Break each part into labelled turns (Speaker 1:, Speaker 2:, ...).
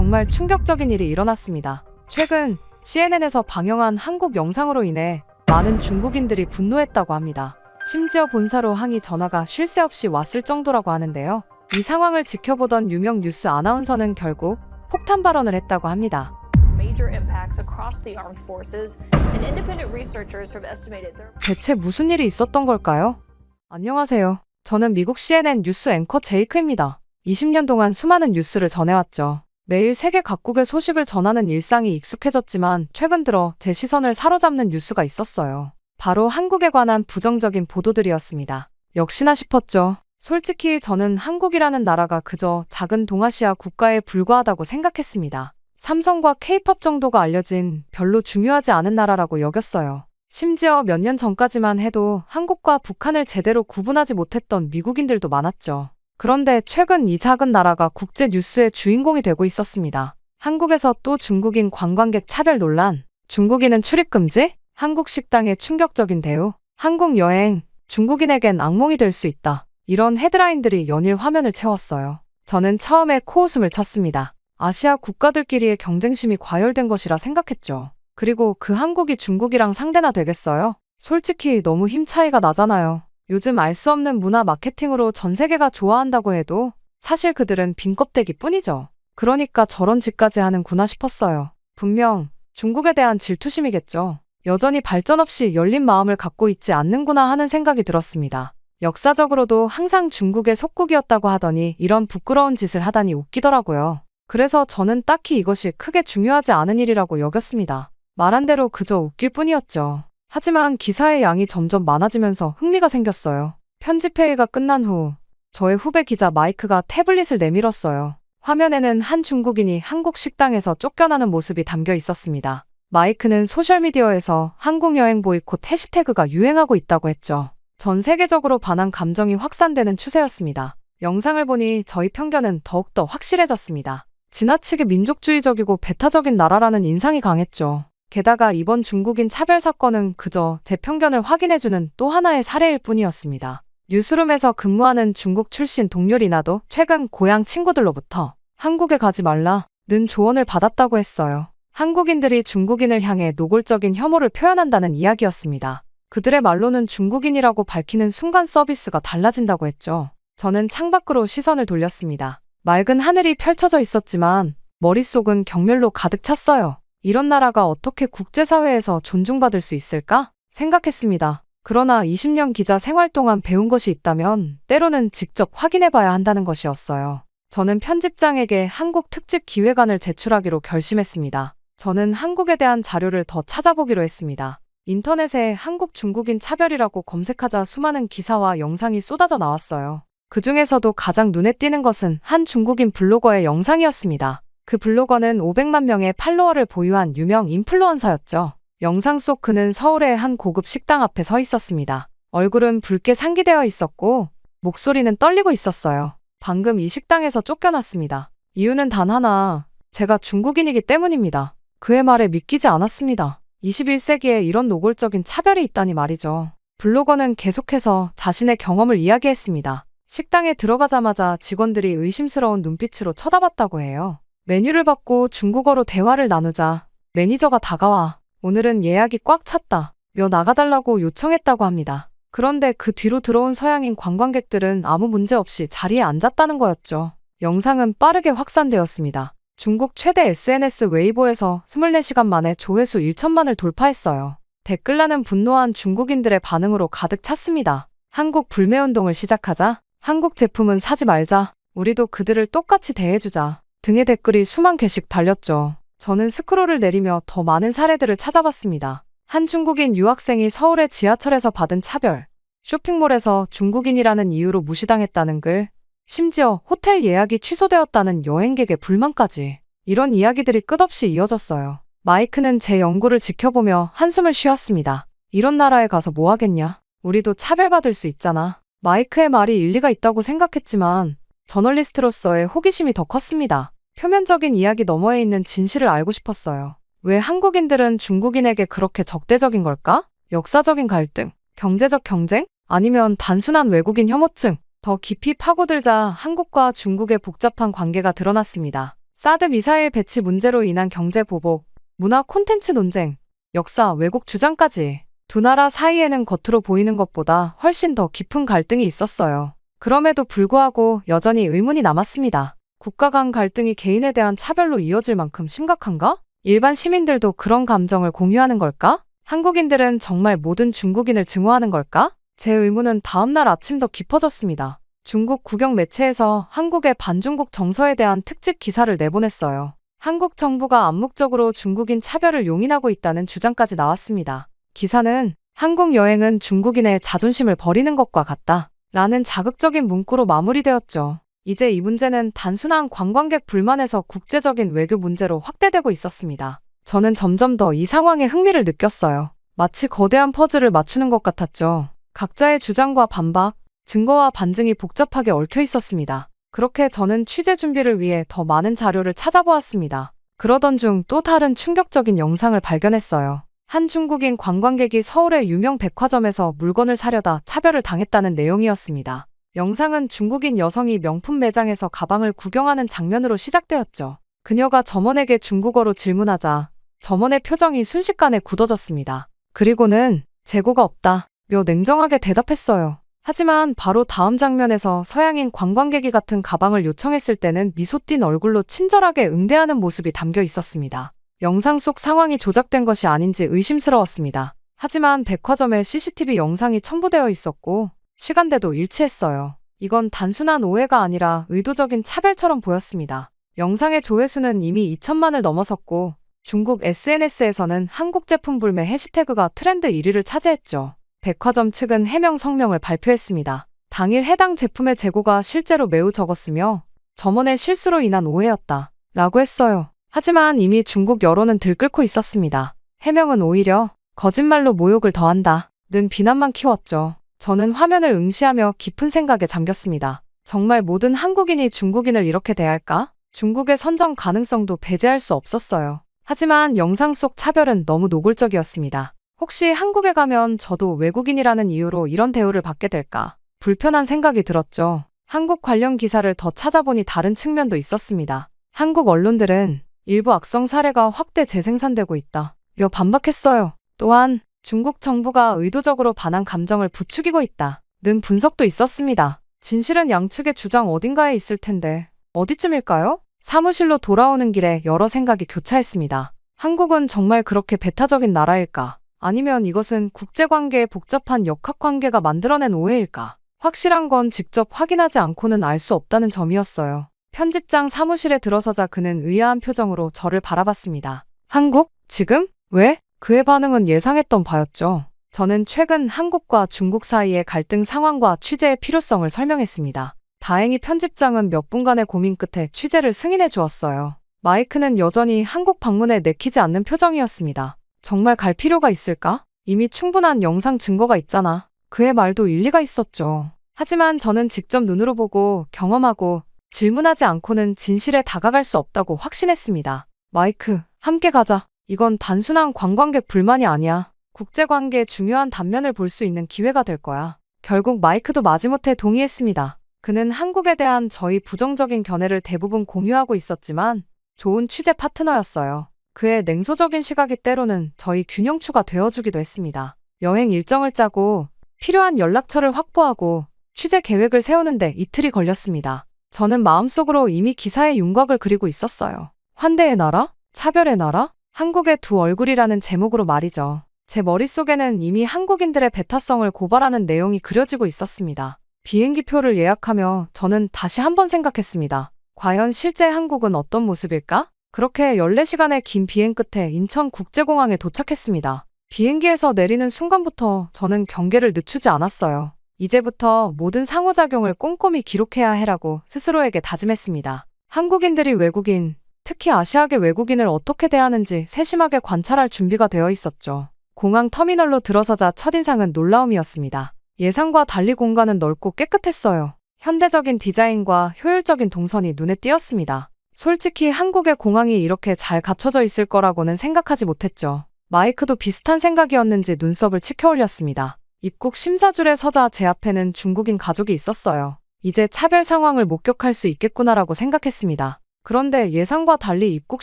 Speaker 1: 정말 충격적인 일이 일어났습니다. 최근 CNN에서 방영한 한국 영상으로 인해 많은 중국인들이 분노했다고 합니다. 심지어 본사로 항의 전화가 쉴 새 없이 왔을 정도라고 하는데요. 이 상황을 지켜보던 유명 뉴스 아나운서는 결국 폭탄 발언을 했다고 합니다.
Speaker 2: Major impacts across the armed forces, and independent researchers have estimated there.
Speaker 1: 대체 무슨 일이 있었던 걸까요? 안녕하세요. 저는 미국 CNN 뉴스 앵커 제이크입니다. 20년 동안 수많은 뉴스를 전해왔죠. 매일 세계 각국의 소식을 전하는 일상이 익숙해졌지만 최근 들어 제 시선을 사로잡는 뉴스가 있었어요. 바로 한국에 관한 부정적인 보도들이었습니다. 역시나 싶었죠. 솔직히 저는 한국이라는 나라가 그저 작은 동아시아 국가에 불과하다고 생각했습니다. 삼성과 K-팝 정도가 알려진 별로 중요하지 않은 나라라고 여겼어요. 심지어 몇 년 전까지만 해도 한국과 북한을 제대로 구분하지 못했던 미국인들도 많았죠. 그런데 최근 이 작은 나라가 국제 뉴스의 주인공이 되고 있었습니다. 한국에서 또 중국인 관광객 차별 논란, 중국인은 출입 금지, 한국 식당의 충격적인 대우, 한국 여행, 중국인에겐 악몽이 될 수 있다. 이런 헤드라인들이 연일 화면을 채웠어요. 저는 처음에 코웃음을 쳤습니다. 아시아 국가들끼리의 경쟁심이 과열된 것이라 생각했죠. 그리고 그 한국이 중국이랑 상대나 되겠어요? 솔직히 너무 힘 차이가 나잖아요. 요즘 알 수 없는 문화 마케팅으로 전 세계가 좋아한다고 해도 사실 그들은 빈 껍데기 뿐이죠. 그러니까 저런 짓까지 하는구나 싶었어요. 분명 중국에 대한 질투심이겠죠. 여전히 발전 없이 열린 마음을 갖고 있지 않는구나 하는 생각이 들었습니다. 역사적으로도 항상 중국의 속국이었다고 하더니 이런 부끄러운 짓을 하다니 웃기더라고요. 그래서 저는 딱히 이것이 크게 중요하지 않은 일이라고 여겼습니다. 말한 대로 그저 웃길 뿐이었죠. 하지만 기사의 양이 점점 많아지면서 흥미가 생겼어요. 편집회의가 끝난 후 저의 후배 기자 마이크가 태블릿을 내밀었어요. 화면에는 한 중국인이 한국 식당에서 쫓겨나는 모습이 담겨 있었습니다. 마이크는 소셜미디어에서 한국 여행 보이콧 해시태그가 유행하고 있다고 했죠. 전 세계적으로 반한 감정이 확산되는 추세였습니다. 영상을 보니 저희 편견은 더욱더 확실해졌습니다. 지나치게 민족주의적이고 배타적인 나라라는 인상이 강했죠. 게다가 이번 중국인 차별 사건은 그저 제 편견을 확인해주는 또 하나의 사례일 뿐이었습니다. 뉴스룸에서 근무하는 중국 출신 동료 리나도 최근 고향 친구들로부터 한국에 가지 말라는 조언을 받았다고 했어요. 한국인들이 중국인을 향해 노골적인 혐오를 표현한다는 이야기였습니다. 그들의 말로는 중국인이라고 밝히는 순간 서비스가 달라진다고 했죠. 저는 창밖으로 시선을 돌렸습니다. 맑은 하늘이 펼쳐져 있었지만 머릿속은 경멸로 가득 찼어요. 이런 나라가 어떻게 국제사회에서 존중받을 수 있을까? 생각했습니다. 그러나 20년 기자 생활 동안 배운 것이 있다면 때로는 직접 확인해봐야 한다는 것이었어요. 저는 편집장에게 한국 특집 기획안을 제출하기로 결심했습니다. 저는 한국에 대한 자료를 더 찾아보기로 했습니다. 인터넷에 한국 중국인 차별이라고 검색하자 수많은 기사와 영상이 쏟아져 나왔어요. 그 중에서도 가장 눈에 띄는 것은 한 중국인 블로거의 영상이었습니다. 그 블로거는 500만 명의 팔로워를 보유한 유명 인플루언서였죠. 영상 속 그는 서울의 한 고급 식당 앞에 서 있었습니다. 얼굴은 붉게 상기되어 있었고 목소리는 떨리고 있었어요. 방금 이 식당에서 쫓겨났습니다. 이유는 단 하나, 제가 중국인이기 때문입니다. 그의 말에 믿기지 않았습니다. 21세기에 이런 노골적인 차별이 있다니 말이죠. 블로거는 계속해서 자신의 경험을 이야기했습니다. 식당에 들어가자마자 직원들이 의심스러운 눈빛으로 쳐다봤다고 해요. 메뉴를 받고 중국어로 대화를 나누자 매니저가 다가와 오늘은 예약이 꽉 찼다 며 나가달라고 요청했다고 합니다. 그런데 그 뒤로 들어온 서양인 관광객들은 아무 문제 없이 자리에 앉았다는 거였죠. 영상은 빠르게 확산되었습니다. 중국 최대 SNS 웨이보에서 24시간 만에 조회수 1천만을 돌파했어요. 댓글란은 분노한 중국인들의 반응으로 가득 찼습니다. 한국 불매운동을 시작하자, 한국 제품은 사지 말자, 우리도 그들을 똑같이 대해주자 등의 댓글이 수만 개씩 달렸죠. 저는 스크롤을 내리며 더 많은 사례들을 찾아봤습니다. 한 중국인 유학생이 서울의 지하철에서 받은 차별, 쇼핑몰에서 중국인이라는 이유로 무시당했다는 글, 심지어 호텔 예약이 취소되었다는 여행객의 불만까지. 이런 이야기들이 끝없이 이어졌어요. 마이크는 제 연구를 지켜보며 한숨을 쉬었습니다. 이런 나라에 가서 뭐 하겠냐? 우리도 차별받을 수 있잖아. 마이크의 말이 일리가 있다고 생각했지만 저널리스트로서의 호기심이 더 컸습니다. 표면적인 이야기 너머에 있는 진실을 알고 싶었어요. 왜 한국인들은 중국인에게 그렇게 적대적인 걸까? 역사적인 갈등, 경제적 경쟁? 아니면 단순한 외국인 혐오증? 더 깊이 파고들자 한국과 중국의 복잡한 관계가 드러났습니다. 사드 미사일 배치 문제로 인한 경제 보복, 문화 콘텐츠 논쟁, 역사 왜곡 주장까지 두 나라 사이에는 겉으로 보이는 것보다 훨씬 더 깊은 갈등이 있었어요. 그럼에도 불구하고 여전히 의문이 남았습니다. 국가 간 갈등이 개인에 대한 차별로 이어질 만큼 심각한가? 일반 시민들도 그런 감정을 공유하는 걸까? 한국인들은 정말 모든 중국인을 증오하는 걸까? 제 의문은 다음날 아침 더 깊어졌습니다. 중국 국영 매체에서 한국의 반중국 정서에 대한 특집 기사를 내보냈어요. 한국 정부가 암묵적으로 중국인 차별을 용인하고 있다는 주장까지 나왔습니다. 기사는 한국 여행은 중국인의 자존심을 버리는 것과 같다 라는 자극적인 문구로 마무리되었죠. 이제 이 문제는 단순한 관광객 불만에서 국제적인 외교 문제로 확대되고 있었습니다. 저는 점점 더 이 상황에 흥미를 느꼈어요. 마치 거대한 퍼즐을 맞추는 것 같았죠. 각자의 주장과 반박, 증거와 반증이 복잡하게 얽혀 있었습니다. 그렇게 저는 취재 준비를 위해 더 많은 자료를 찾아보았습니다. 그러던 중 또 다른 충격적인 영상을 발견했어요. 한 중국인 관광객이 서울의 유명 백화점에서 물건을 사려다 차별을 당했다는 내용이었습니다. 영상은 중국인 여성이 명품 매장에서 가방을 구경하는 장면으로 시작되었죠. 그녀가 점원에게 중국어로 질문하자 점원의 표정이 순식간에 굳어졌습니다. 그리고는 재고가 없다 며 냉정하게 대답했어요. 하지만 바로 다음 장면에서 서양인 관광객이 같은 가방을 요청했을 때는 미소 띤 얼굴로 친절하게 응대하는 모습이 담겨 있었습니다. 영상 속 상황이 조작된 것이 아닌지 의심스러웠습니다. 하지만 백화점에 CCTV 영상이 첨부되어 있었고 시간대도 일치했어요. 이건 단순한 오해가 아니라 의도적인 차별처럼 보였습니다. 영상의 조회수는 이미 2천만을 넘어섰고 중국 SNS에서는 한국 제품 불매 해시태그가 트렌드 1위를 차지했죠. 백화점 측은 해명 성명을 발표했습니다. 당일 해당 제품의 재고가 실제로 매우 적었으며 점원의 실수로 인한 오해였다 라고 했어요. 하지만 이미 중국 여론은 들끓고 있었습니다. 해명은 오히려 거짓말로 모욕을 더한다 는 비난만 키웠죠. 저는 화면을 응시하며 깊은 생각에 잠겼습니다. 정말 모든 한국인이 중국인을 이렇게 대할까? 중국의 선정 가능성도 배제할 수 없었어요. 하지만 영상 속 차별은 너무 노골적이었습니다. 혹시 한국에 가면 저도 외국인이라는 이유로 이런 대우를 받게 될까? 불편한 생각이 들었죠. 한국 관련 기사를 더 찾아보니 다른 측면도 있었습니다. 한국 언론들은 일부 악성 사례가 확대 재생산되고 있다 며 반박했어요. 또한 중국 정부가 의도적으로 반한 감정을 부추기고 있다 는 분석도 있었습니다. 진실은 양측의 주장 어딘가에 있을 텐데 어디쯤일까요? 사무실로 돌아오는 길에 여러 생각이 교차했습니다. 한국은 정말 그렇게 배타적인 나라일까? 아니면 이것은 국제관계의 복잡한 역학관계가 만들어낸 오해일까? 확실한 건 직접 확인하지 않고는 알 수 없다는 점이었어요. 편집장 사무실에 들어서자 그는 의아한 표정으로 저를 바라봤습니다. 한국? 지금? 왜? 그의 반응은 예상했던 바였죠. 저는 최근 한국과 중국 사이의 갈등 상황과 취재의 필요성을 설명했습니다. 다행히 편집장은 몇 분간의 고민 끝에 취재를 승인해 주었어요. 마이크는 여전히 한국 방문에 내키지 않는 표정이었습니다. 정말 갈 필요가 있을까? 이미 충분한 영상 증거가 있잖아. 그의 말도 일리가 있었죠. 하지만 저는 직접 눈으로 보고 경험하고 질문하지 않고는 진실에 다가갈 수 없다고 확신했습니다. 마이크, 함께 가자. 이건 단순한 관광객 불만이 아니야. 국제관계의 중요한 단면을 볼 수 있는 기회가 될 거야. 결국 마이크도 마지못해 동의했습니다. 그는 한국에 대한 저희 부정적인 견해를 대부분 공유하고 있었지만 좋은 취재 파트너였어요. 그의 냉소적인 시각이 때로는 저희 균형추가 되어주기도 했습니다. 여행 일정을 짜고 필요한 연락처를 확보하고 취재 계획을 세우는데 이틀이 걸렸습니다. 저는 마음속으로 이미 기사의 윤곽을 그리고 있었어요. 환대의 나라? 차별의 나라? 한국의 두 얼굴이라는 제목으로 말이죠. 제 머릿속에는 이미 한국인들의 배타성을 고발하는 내용이 그려지고 있었습니다. 비행기표를 예약하며 저는 다시 한번 생각했습니다. 과연 실제 한국은 어떤 모습일까? 그렇게 14시간의 긴 비행 끝에 인천국제공항에 도착했습니다. 비행기에서 내리는 순간부터 저는 경계를 늦추지 않았어요. 이제부터 모든 상호작용을 꼼꼼히 기록해야 해라고 스스로에게 다짐했습니다. 한국인들이 외국인, 특히 아시아계 외국인을 어떻게 대하는지 세심하게 관찰할 준비가 되어 있었죠. 공항 터미널로 들어서자 첫인상은 놀라움이었습니다. 예상과 달리 공간은 넓고 깨끗했어요. 현대적인 디자인과 효율적인 동선이 눈에 띄었습니다. 솔직히 한국의 공항이 이렇게 잘 갖춰져 있을 거라고는 생각하지 못했죠. 마이크도 비슷한 생각이었는지 눈썹을 치켜 올렸습니다. 입국 심사줄에 서자 제 앞에는 중국인 가족이 있었어요. 이제 차별 상황을 목격할 수 있겠구나라고 생각했습니다. 그런데 예상과 달리 입국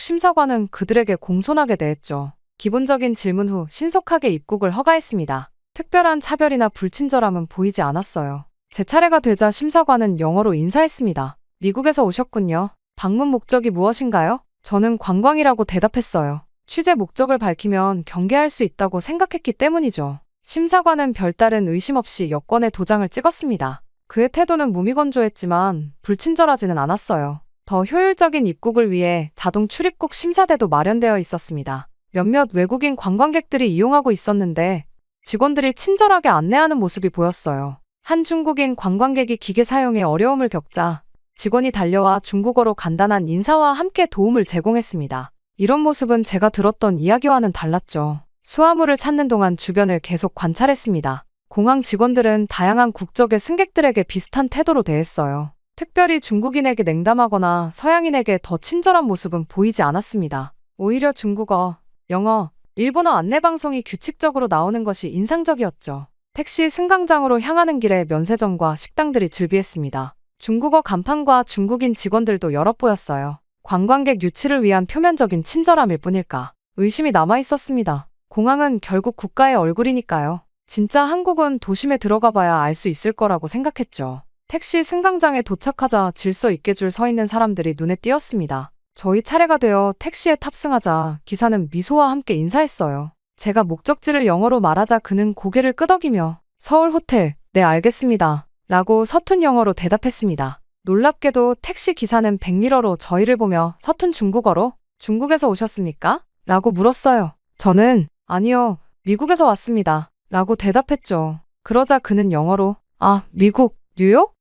Speaker 1: 심사관은 그들에게 공손하게 대했죠. 기본적인 질문 후 신속하게 입국을 허가했습니다. 특별한 차별이나 불친절함은 보이지 않았어요. 제 차례가 되자 심사관은 영어로 인사했습니다. 미국에서 오셨군요. 방문 목적이 무엇인가요? 저는 관광이라고 대답했어요. 취재 목적을 밝히면 경계할 수 있다고 생각했기 때문이죠. 심사관은 별다른 의심 없이 여권에 도장을 찍었습니다. 그의 태도는 무미건조했지만 불친절하지는 않았어요. 더 효율적인 입국을 위해 자동 출입국 심사대도 마련되어 있었습니다. 몇몇 외국인 관광객들이 이용하고 있었는데 직원들이 친절하게 안내하는 모습이 보였어요. 한 중국인 관광객이 기계 사용에 어려움을 겪자 직원이 달려와 중국어로 간단한 인사와 함께 도움을 제공했습니다. 이런 모습은 제가 들었던 이야기와는 달랐죠. 수화물을 찾는 동안 주변을 계속 관찰했습니다. 공항 직원들은 다양한 국적의 승객들에게 비슷한 태도로 대했어요. 특별히 중국인에게 냉담하거나 서양인에게 더 친절한 모습은 보이지 않았습니다. 오히려 중국어, 영어, 일본어 안내방송이 규칙적으로 나오는 것이 인상적이었죠. 택시 승강장으로 향하는 길에 면세점과 식당들이 즐비했습니다. 중국어 간판과 중국인 직원들도 여러 보였어요. 관광객 유치를 위한 표면적인 친절함일 뿐일까? 의심이 남아 있었습니다. 공항은 결국 국가의 얼굴이니까요. 진짜 한국은 도심에 들어가 봐야 알 수 있을 거라고 생각했죠. 택시 승강장에 도착하자 질서 있게 줄 서 있는 사람들이 눈에 띄었습니다. 저희 차례가 되어 택시에 탑승하자 기사는 미소와 함께 인사했어요. 제가 목적지를 영어로 말하자 그는 고개를 끄덕이며 서울 호텔, 네 알겠습니다. 라고 서툰 영어로 대답했습니다. 놀랍게도 택시 기사는 백미러로 저희를 보며 서툰 중국어로 중국에서 오셨습니까? 라고 물었어요. 저는 아니요, 미국에서 왔습니다. 라고 대답했죠. 그러자 그는 영어로 미국, 뉴욕?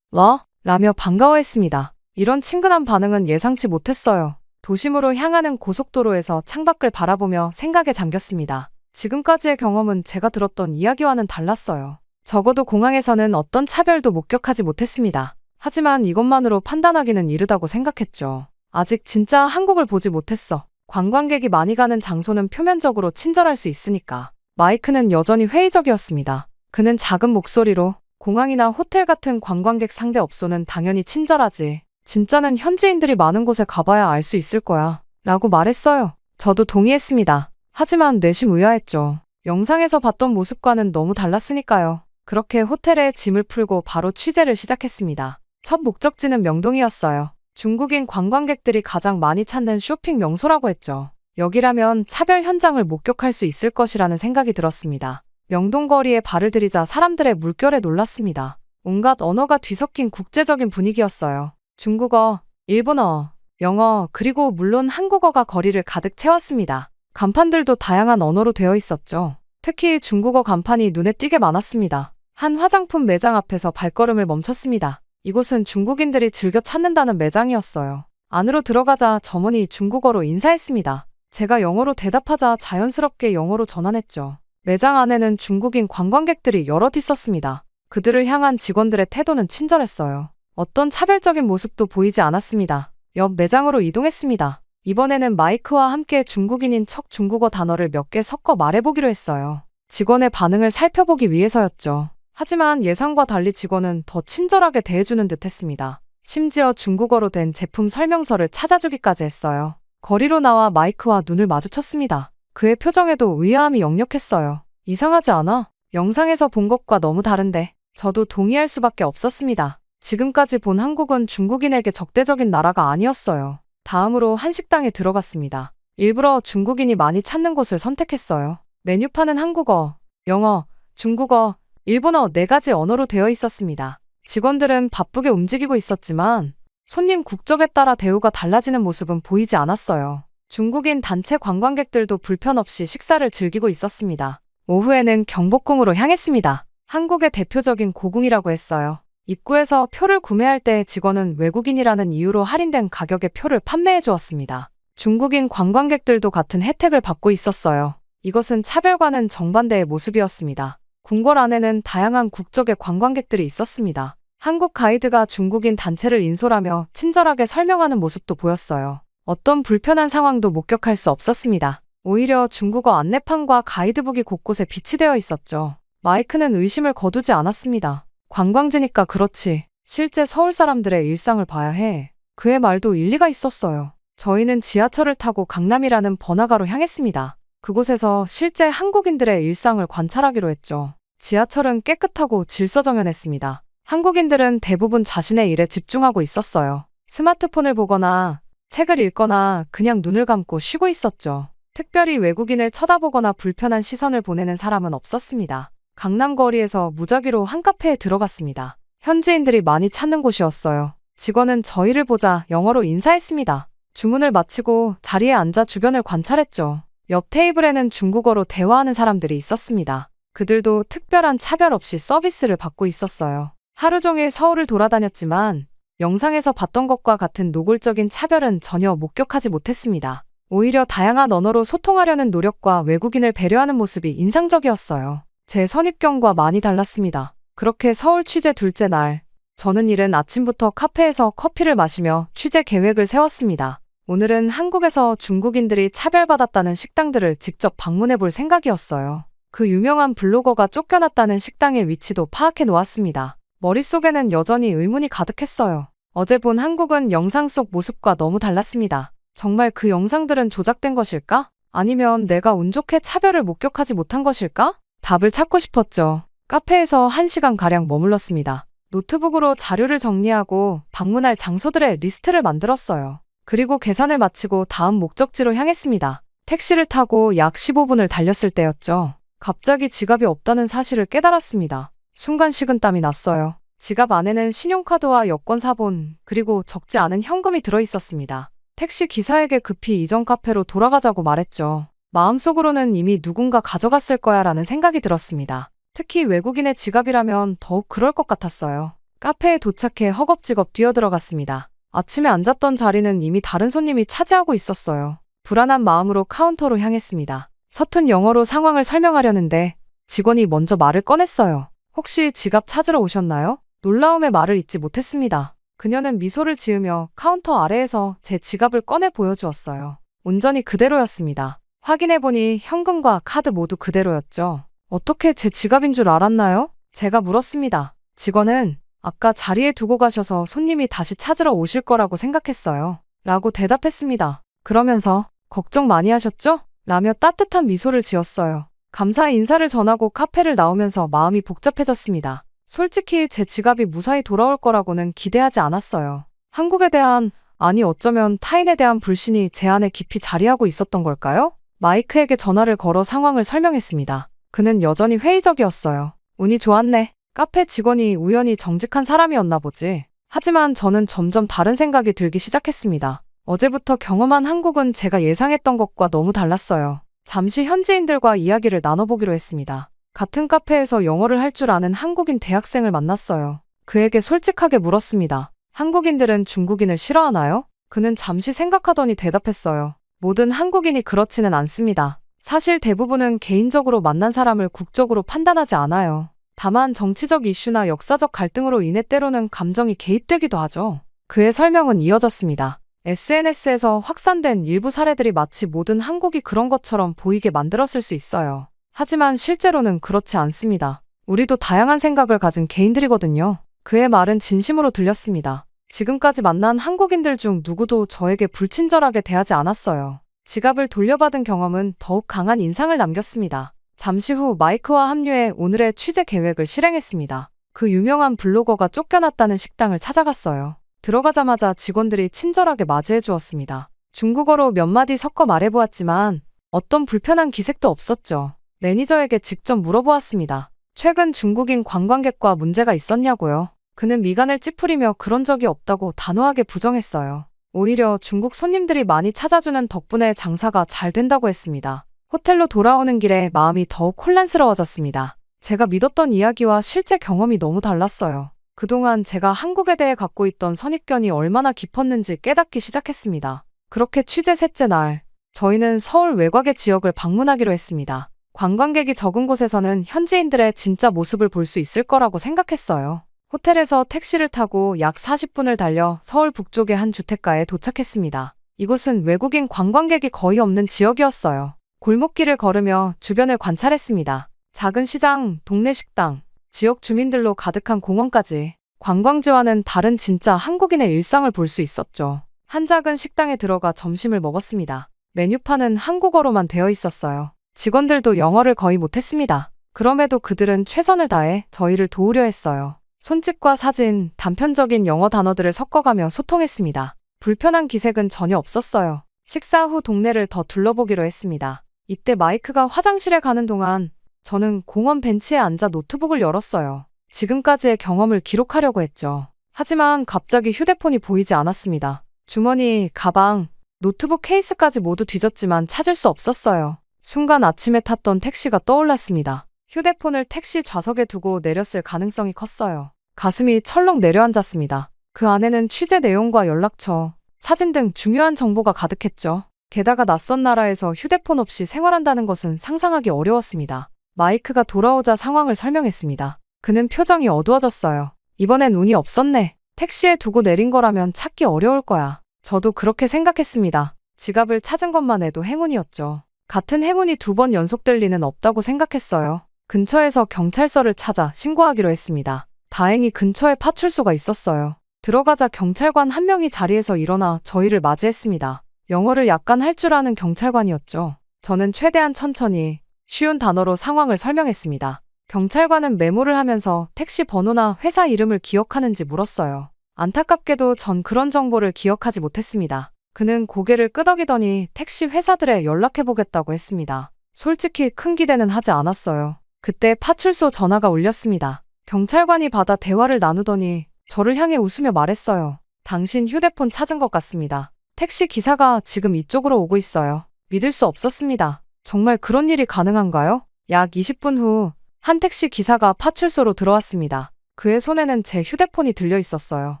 Speaker 1: 라며 반가워했습니다. 이런 친근한 반응은 예상치 못했어요. 도심으로 향하는 고속도로에서 창밖을 바라보며 생각에 잠겼습니다. 지금까지의 경험은 제가 들었던 이야기와는 달랐어요. 적어도 공항에서는 어떤 차별도 목격하지 못했습니다. 하지만 이것만으로 판단하기는 이르다고 생각했죠. 아직 진짜 한국을 보지 못했어. 관광객이 많이 가는 장소는 표면적으로 친절할 수 있으니까. 마이크는 여전히 회의적이었습니다. 그는 작은 목소리로 공항이나 호텔 같은 관광객 상대 업소는 당연히 친절하지. 진짜는 현지인들이 많은 곳에 가봐야 알 수 있을 거야. 라고 말했어요. 저도 동의했습니다. 하지만 내심 의아했죠. 영상에서 봤던 모습과는 너무 달랐으니까요. 그렇게 호텔에 짐을 풀고 바로 취재를 시작했습니다. 첫 목적지는 명동이었어요. 중국인 관광객들이 가장 많이 찾는 쇼핑 명소라고 했죠. 여기라면 차별 현장을 목격할 수 있을 것이라는 생각이 들었습니다. 명동 거리에 발을 들이자 사람들의 물결에 놀랐습니다. 온갖 언어가 뒤섞인 국제적인 분위기였어요. 중국어, 일본어, 영어, 그리고 물론 한국어가 거리를 가득 채웠습니다. 간판들도 다양한 언어로 되어 있었죠. 특히 중국어 간판이 눈에 띄게 많았습니다. 한 화장품 매장 앞에서 발걸음을 멈췄습니다. 이곳은 중국인들이 즐겨 찾는다는 매장이었어요. 안으로 들어가자 점원이 중국어로 인사했습니다. 제가 영어로 대답하자 자연스럽게 영어로 전환했죠. 매장 안에는 중국인 관광객들이 여럿 있었습니다. 그들을 향한 직원들의 태도는 친절했어요. 어떤 차별적인 모습도 보이지 않았습니다. 옆 매장으로 이동했습니다. 이번에는 마이크와 함께 중국인인 척 중국어 단어를 몇 개 섞어 말해보기로 했어요. 직원의 반응을 살펴보기 위해서였죠. 하지만 예상과 달리 직원은 더 친절하게 대해주는 듯 했습니다. 심지어 중국어로 된 제품 설명서를 찾아주기까지 했어요. 거리로 나와 마이크와 눈을 마주쳤습니다. 그의 표정에도 의아함이 역력했어요. 이상하지 않아? 영상에서 본 것과 너무 다른데. 저도 동의할 수밖에 없었습니다. 지금까지 본 한국은 중국인에게 적대적인 나라가 아니었어요. 다음으로 한식당에 들어갔습니다. 일부러 중국인이 많이 찾는 곳을 선택했어요. 메뉴판은 한국어, 영어, 중국어, 일본어 4가지 언어로 되어 있었습니다. 직원들은 바쁘게 움직이고 있었지만 손님 국적에 따라 대우가 달라지는 모습은 보이지 않았어요. 중국인 단체 관광객들도 불편 없이 식사를 즐기고 있었습니다. 오후에는 경복궁으로 향했습니다. 한국의 대표적인 고궁이라고 했어요. 입구에서 표를 구매할 때 직원은 외국인이라는 이유로 할인된 가격에 표를 판매해 주었습니다. 중국인 관광객들도 같은 혜택을 받고 있었어요. 이것은 차별과는 정반대의 모습이었습니다. 궁궐 안에는 다양한 국적의 관광객들이 있었습니다. 한국 가이드가 중국인 단체를 인솔하며 친절하게 설명하는 모습도 보였어요. 어떤 불편한 상황도 목격할 수 없었습니다. 오히려 중국어 안내판과 가이드북이 곳곳에 비치되어 있었죠. 마이크는 의심을 거두지 않았습니다. 관광지니까 그렇지. 실제 서울 사람들의 일상을 봐야 해. 그의 말도 일리가 있었어요. 저희는 지하철을 타고 강남이라는 번화가로 향했습니다. 그곳에서 실제 한국인들의 일상을 관찰하기로 했죠. 지하철은 깨끗하고 질서정연했습니다. 한국인들은 대부분 자신의 일에 집중하고 있었어요. 스마트폰을 보거나 책을 읽거나 그냥 눈을 감고 쉬고 있었죠. 특별히 외국인을 쳐다보거나 불편한 시선을 보내는 사람은 없었습니다. 강남 거리에서 무작위로 한 카페에 들어갔습니다. 현지인들이 많이 찾는 곳이었어요. 직원은 저희를 보자 영어로 인사했습니다. 주문을 마치고 자리에 앉아 주변을 관찰했죠. 옆 테이블에는 중국어로 대화하는 사람들이 있었습니다. 그들도 특별한 차별 없이 서비스를 받고 있었어요. 하루 종일 서울을 돌아다녔지만 영상에서 봤던 것과 같은 노골적인 차별은 전혀 목격하지 못했습니다. 오히려 다양한 언어로 소통하려는 노력과 외국인을 배려하는 모습이 인상적이었어요. 제 선입견과 많이 달랐습니다. 그렇게 서울 취재 둘째 날, 저는 이른 아침부터 카페에서 커피를 마시며 취재 계획을 세웠습니다. 오늘은 한국에서 중국인들이 차별받았다는 식당들을 직접 방문해 볼 생각이었어요. 그 유명한 블로거가 쫓겨났다는 식당의 위치도 파악해 놓았습니다. 머릿속에는 여전히 의문이 가득했어요. 어제 본 한국은 영상 속 모습과 너무 달랐습니다. 정말 그 영상들은 조작된 것일까? 아니면 내가 운 좋게 차별을 목격하지 못한 것일까? 답을 찾고 싶었죠. 카페에서 1시간가량 머물렀습니다. 노트북으로 자료를 정리하고 방문할 장소들의 리스트를 만들었어요. 그리고 계산을 마치고 다음 목적지로 향했습니다. 택시를 타고 약 15분을 달렸을 때였죠. 갑자기 지갑이 없다는 사실을 깨달았습니다. 순간 식은땀이 났어요. 지갑 안에는 신용카드와 여권 사본, 그리고 적지 않은 현금이 들어있었습니다. 택시 기사에게 급히 이전 카페로 돌아가자고 말했죠. 마음속으로는 이미 누군가 가져갔을 거야 라는 생각이 들었습니다. 특히 외국인의 지갑이라면 더욱 그럴 것 같았어요. 카페에 도착해 허겁지겁 뛰어들어갔습니다. 아침에 앉았던 자리는 이미 다른 손님이 차지하고 있었어요. 불안한 마음으로 카운터로 향했습니다. 서툰 영어로 상황을 설명하려는데 직원이 먼저 말을 꺼냈어요. 혹시 지갑 찾으러 오셨나요? 놀라움의 말을 잇지 못했습니다. 그녀는 미소를 지으며 카운터 아래에서 제 지갑을 꺼내 보여주었어요. 온전히 그대로였습니다. 확인해보니 현금과 카드 모두 그대로였죠. 어떻게 제 지갑인 줄 알았나요? 제가 물었습니다. 직원은 아까 자리에 두고 가셔서 손님이 다시 찾으러 오실 거라고 생각했어요. 라고 대답했습니다. 그러면서 걱정 많이 하셨죠? 라며 따뜻한 미소를 지었어요. 감사의 인사를 전하고 카페를 나오면서 마음이 복잡해졌습니다. 솔직히 제 지갑이 무사히 돌아올 거라고는 기대하지 않았어요. 한국에 대한, 아니 어쩌면 타인에 대한 불신이 제 안에 깊이 자리하고 있었던 걸까요? 마이크에게 전화를 걸어 상황을 설명했습니다. 그는 여전히 회의적이었어요. 운이 좋았네. 카페 직원이 우연히 정직한 사람이었나 보지. 하지만 저는 점점 다른 생각이 들기 시작했습니다. 어제부터 경험한 한국은 제가 예상했던 것과 너무 달랐어요. 잠시 현지인들과 이야기를 나눠보기로 했습니다. 같은 카페에서 영어를 할 줄 아는 한국인 대학생을 만났어요. 그에게 솔직하게 물었습니다. 한국인들은 중국인을 싫어하나요? 그는 잠시 생각하더니 대답했어요. 모든 한국인이 그렇지는 않습니다. 사실 대부분은 개인적으로 만난 사람을 국적으로 판단하지 않아요. 다만 정치적 이슈나 역사적 갈등으로 인해 때로는 감정이 개입되기도 하죠. 그의 설명은 이어졌습니다. SNS에서 확산된 일부 사례들이 마치 모든 한국이 그런 것처럼 보이게 만들었을 수 있어요. 하지만 실제로는 그렇지 않습니다. 우리도 다양한 생각을 가진 개인들이거든요. 그의 말은 진심으로 들렸습니다. 지금까지 만난 한국인들 중 누구도 저에게 불친절하게 대하지 않았어요. 지갑을 돌려받은 경험은 더욱 강한 인상을 남겼습니다. 잠시 후 마이크와 합류해 오늘의 취재 계획을 실행했습니다. 그 유명한 블로거가 쫓겨났다는 식당을 찾아갔어요. 들어가자마자 직원들이 친절하게 맞이해 주었습니다. 중국어로 몇 마디 섞어 말해보았지만 어떤 불편한 기색도 없었죠. 매니저에게 직접 물어보았습니다. 최근 중국인 관광객과 문제가 있었냐고요. 그는 미간을 찌푸리며 그런 적이 없다고 단호하게 부정했어요. 오히려 중국 손님들이 많이 찾아주는 덕분에 장사가 잘 된다고 했습니다. 호텔로 돌아오는 길에 마음이 더욱 혼란스러워졌습니다. 제가 믿었던 이야기와 실제 경험이 너무 달랐어요. 그동안 제가 한국에 대해 갖고 있던 선입견이 얼마나 깊었는지 깨닫기 시작했습니다. 그렇게 취재 셋째 날, 저희는 서울 외곽의 지역을 방문하기로 했습니다. 관광객이 적은 곳에서는 현지인들의 진짜 모습을 볼 수 있을 거라고 생각했어요. 호텔에서 택시를 타고 약 40분을 달려 서울 북쪽의 한 주택가에 도착했습니다. 이곳은 외국인 관광객이 거의 없는 지역이었어요. 골목길을 걸으며 주변을 관찰했습니다. 작은 시장, 동네 식당, 지역 주민들로 가득한 공원까지 관광지와는 다른 진짜 한국인의 일상을 볼 수 있었죠. 한 작은 식당에 들어가 점심을 먹었습니다. 메뉴판은 한국어로만 되어 있었어요. 직원들도 영어를 거의 못했습니다. 그럼에도 그들은 최선을 다해 저희를 도우려 했어요. 손짓과 사진, 단편적인 영어 단어들을 섞어가며 소통했습니다. 불편한 기색은 전혀 없었어요. 식사 후 동네를 더 둘러보기로 했습니다. 이때 마이크가 화장실에 가는 동안 저는 공원 벤치에 앉아 노트북을 열었어요. 지금까지의 경험을 기록하려고 했죠. 하지만 갑자기 휴대폰이 보이지 않았습니다. 주머니, 가방, 노트북 케이스까지 모두 뒤졌지만 찾을 수 없었어요. 순간 아침에 탔던 택시가 떠올랐습니다. 휴대폰을 택시 좌석에 두고 내렸을 가능성이 컸어요. 가슴이 철렁 내려앉았습니다. 그 안에는 취재 내용과 연락처, 사진 등 중요한 정보가 가득했죠. 게다가 낯선 나라에서 휴대폰 없이 생활한다는 것은 상상하기 어려웠습니다. 마이크가 돌아오자 상황을 설명했습니다. 그는 표정이 어두워졌어요. 이번엔 운이 없었네. 택시에 두고 내린 거라면 찾기 어려울 거야. 저도 그렇게 생각했습니다. 지갑을 찾은 것만 해도 행운이었죠. 같은 행운이 2번 연속될 리는 없다고 생각했어요. 근처에서 경찰서를 찾아 신고하기로 했습니다. 다행히 근처에 파출소가 있었어요. 들어가자 경찰관 한 명이 자리에서 일어나 저희를 맞이했습니다. 영어를 약간 할 줄 아는 경찰관이었죠. 저는 최대한 천천히 쉬운 단어로 상황을 설명했습니다. 경찰관은 메모를 하면서 택시 번호나 회사 이름을 기억하는지 물었어요. 안타깝게도 전 그런 정보를 기억하지 못했습니다. 그는 고개를 끄덕이더니 택시 회사들에 연락해보겠다고 했습니다. 솔직히 큰 기대는 하지 않았어요. 그때 파출소 전화가 울렸습니다. 경찰관이 받아 대화를 나누더니 저를 향해 웃으며 말했어요. 당신 휴대폰 찾은 것 같습니다. 택시 기사가 지금 이쪽으로 오고 있어요. 믿을 수 없었습니다. 정말 그런 일이 가능한가요? 약 20분 후 한 택시 기사가 파출소로 들어왔습니다. 그의 손에는 제 휴대폰이 들려 있었어요.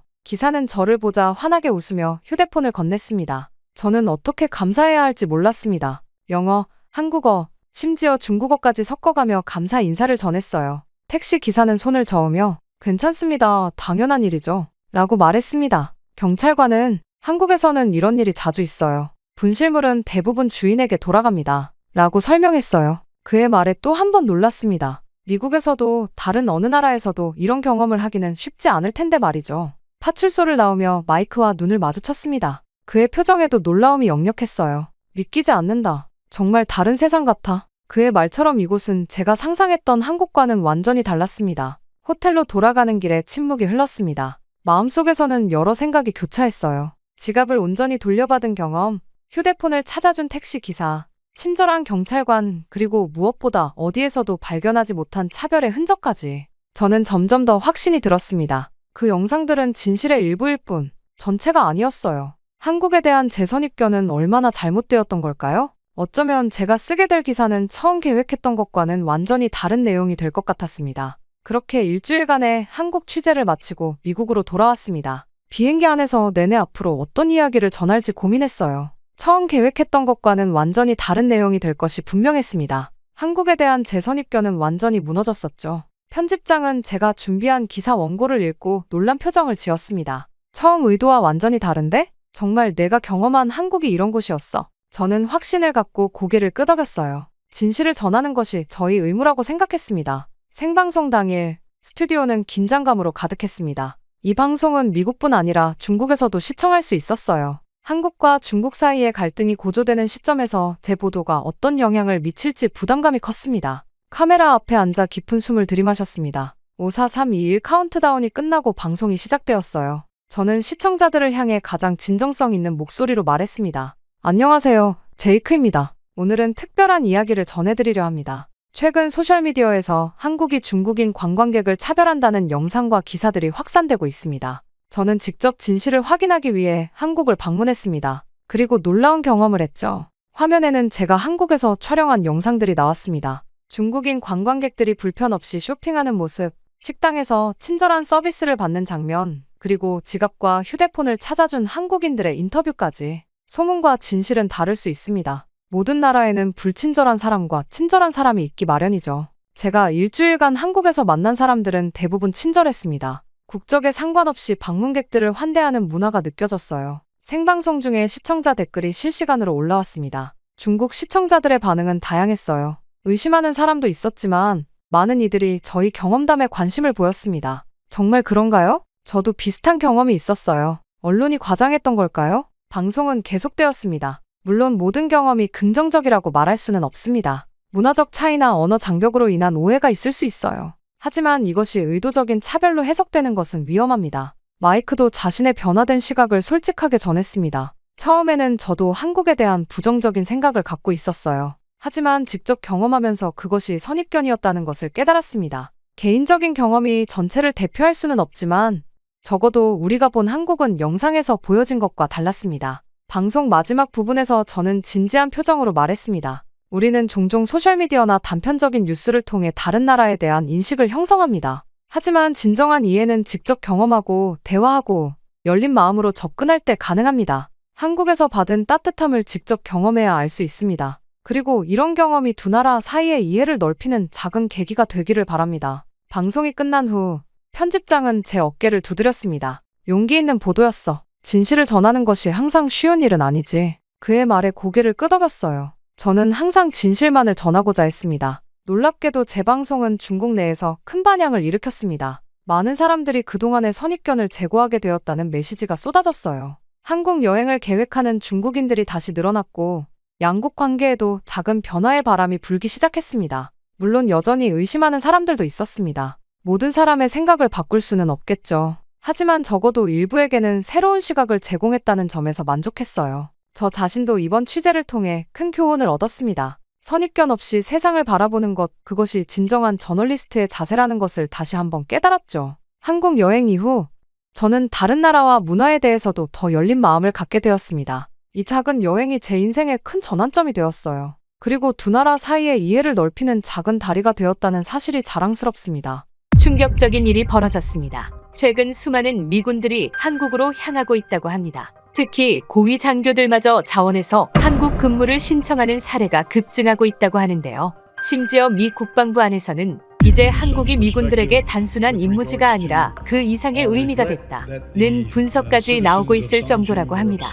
Speaker 1: 기사는 저를 보자 환하게 웃으며 휴대폰을 건넸습니다. 저는 어떻게 감사해야 할지 몰랐습니다. 영어, 한국어, 심지어 중국어까지 섞어가며 감사 인사를 전했어요. 택시 기사는 손을 저으며 괜찮습니다. 당연한 일이죠. 라고 말했습니다. 경찰관은 한국에서는 이런 일이 자주 있어요. 분실물은 대부분 주인에게 돌아갑니다. 라고 설명했어요. 그의 말에 또 한 번 놀랐습니다. 미국에서도 다른 어느 나라에서도 이런 경험을 하기는 쉽지 않을 텐데 말이죠. 파출소를 나오며 마이크와 눈을 마주쳤습니다. 그의 표정에도 놀라움이 역력했어요. 믿기지 않는다. 정말 다른 세상 같아. 그의 말처럼 이곳은 제가 상상했던 한국과는 완전히 달랐습니다. 호텔로 돌아가는 길에 침묵이 흘렀습니다. 마음속에서는 여러 생각이 교차했어요. 지갑을 온전히 돌려받은 경험, 휴대폰을 찾아준 택시 기사, 친절한 경찰관, 그리고 무엇보다 어디에서도 발견하지 못한 차별의 흔적까지. 저는 점점 더 확신이 들었습니다. 그 영상들은 진실의 일부일 뿐, 전체가 아니었어요. 한국에 대한 제 선입견은 얼마나 잘못되었던 걸까요? 어쩌면 제가 쓰게 될 기사는 처음 계획했던 것과는 완전히 다른 내용이 될 것 같았습니다. 그렇게 일주일간의 한국 취재를 마치고 미국으로 돌아왔습니다. 비행기 안에서 내내 앞으로 어떤 이야기를 전할지 고민했어요. 처음 계획했던 것과는 완전히 다른 내용이 될 것이 분명했습니다. 한국에 대한 제 선입견은 완전히 무너졌었죠. 편집장은 제가 준비한 기사 원고를 읽고 놀란 표정을 지었습니다. 처음 의도와 완전히 다른데? 정말 내가 경험한 한국이 이런 곳이었어. 저는 확신을 갖고 고개를 끄덕였어요. 진실을 전하는 것이 저희 의무라고 생각했습니다. 생방송 당일, 스튜디오는 긴장감으로 가득했습니다. 이 방송은 미국뿐 아니라 중국에서도 시청할 수 있었어요. 한국과 중국 사이의 갈등이 고조되는 시점에서 제 보도가 어떤 영향을 미칠지 부담감이 컸습니다. 카메라 앞에 앉아 깊은 숨을 들이마셨습니다. 5, 4, 3, 2, 1 카운트다운이 끝나고 방송이 시작되었어요. 저는 시청자들을 향해 가장 진정성 있는 목소리로 말했습니다. 안녕하세요. 제이크입니다. 오늘은 특별한 이야기를 전해드리려 합니다. 최근 소셜미디어에서 한국이 중국인 관광객을 차별한다는 영상과 기사들이 확산되고 있습니다. 저는 직접 진실을 확인하기 위해 한국을 방문했습니다. 그리고 놀라운 경험을 했죠. 화면에는 제가 한국에서 촬영한 영상들이 나왔습니다. 중국인 관광객들이 불편 없이 쇼핑하는 모습, 식당에서 친절한 서비스를 받는 장면, 그리고 지갑과 휴대폰을 찾아준 한국인들의 인터뷰까지. 소문과 진실은 다를 수 있습니다. 모든 나라에는 불친절한 사람과 친절한 사람이 있기 마련이죠. 제가 일주일간 한국에서 만난 사람들은 대부분 친절했습니다. 국적에 상관없이 방문객들을 환대하는 문화가 느껴졌어요. 생방송 중에 시청자 댓글이 실시간으로 올라왔습니다. 중국 시청자들의 반응은 다양했어요. 의심하는 사람도 있었지만 많은 이들이 저희 경험담에 관심을 보였습니다. 정말 그런가요? 저도 비슷한 경험이 있었어요. 언론이 과장했던 걸까요? 방송은 계속되었습니다. 물론 모든 경험이 긍정적이라고 말할 수는 없습니다. 문화적 차이나 언어 장벽으로 인한 오해가 있을 수 있어요. 하지만 이것이 의도적인 차별로 해석되는 것은 위험합니다. 마이크도 자신의 변화된 시각을 솔직하게 전했습니다. 처음에는 저도 한국에 대한 부정적인 생각을 갖고 있었어요. 하지만 직접 경험하면서 그것이 선입견이었다는 것을 깨달았습니다. 개인적인 경험이 전체를 대표할 수는 없지만 적어도 우리가 본 한국은 영상에서 보여진 것과 달랐습니다. 방송 마지막 부분에서 저는 진지한 표정으로 말했습니다. 우리는 종종 소셜미디어나 단편적인 뉴스를 통해 다른 나라에 대한 인식을 형성합니다. 하지만 진정한 이해는 직접 경험하고 대화하고 열린 마음으로 접근할 때 가능합니다. 한국에서 받은 따뜻함을 직접 경험해야 알 수 있습니다. 그리고 이런 경험이 두 나라 사이의 이해를 넓히는 작은 계기가 되기를 바랍니다. 방송이 끝난 후 편집장은 제 어깨를 두드렸습니다. 용기 있는 보도였어. 진실을 전하는 것이 항상 쉬운 일은 아니지. 그의 말에 고개를 끄덕였어요. 저는 항상 진실만을 전하고자 했습니다. 놀랍게도 제 방송은 중국 내에서 큰 반향을 일으켰습니다. 많은 사람들이 그동안의 선입견을 제거하게 되었다는 메시지가 쏟아졌어요. 한국 여행을 계획하는 중국인들이 다시 늘어났고 양국 관계에도 작은 변화의 바람이 불기 시작했습니다. 물론 여전히 의심하는 사람들도 있었습니다. 모든 사람의 생각을 바꿀 수는 없겠죠. 하지만 적어도 일부에게는 새로운 시각을 제공했다는 점에서 만족했어요. 저 자신도 이번 취재를 통해 큰 교훈을 얻었습니다. 선입견 없이 세상을 바라보는 것, 그것이 진정한 저널리스트의 자세라는 것을 다시 한번 깨달았죠. 한국 여행 이후 저는 다른 나라와 문화에 대해서도 더 열린 마음을 갖게 되었습니다. 이 작은 여행이 제 인생의 큰 전환점이 되었어요. 그리고 두 나라 사이의 이해를 넓히는 작은 다리가 되었다는 사실이 자랑스럽습니다.
Speaker 3: 충격적인 일이 벌어졌습니다. 최근 수많은 미군들이 한국으로 향하고 있다고 합니다. 특히 고위 장교들마저 자원에서 한국 근무를 신청하는 사례가 급증하고 있다고 하는데요. 심지어 미 국방부 안에서는 이제 한국이 미군들에게 단순한 임무지가 아니라 그 이상의 의미가 됐다는 분석까지 나오고 있을 정도라고 합니다.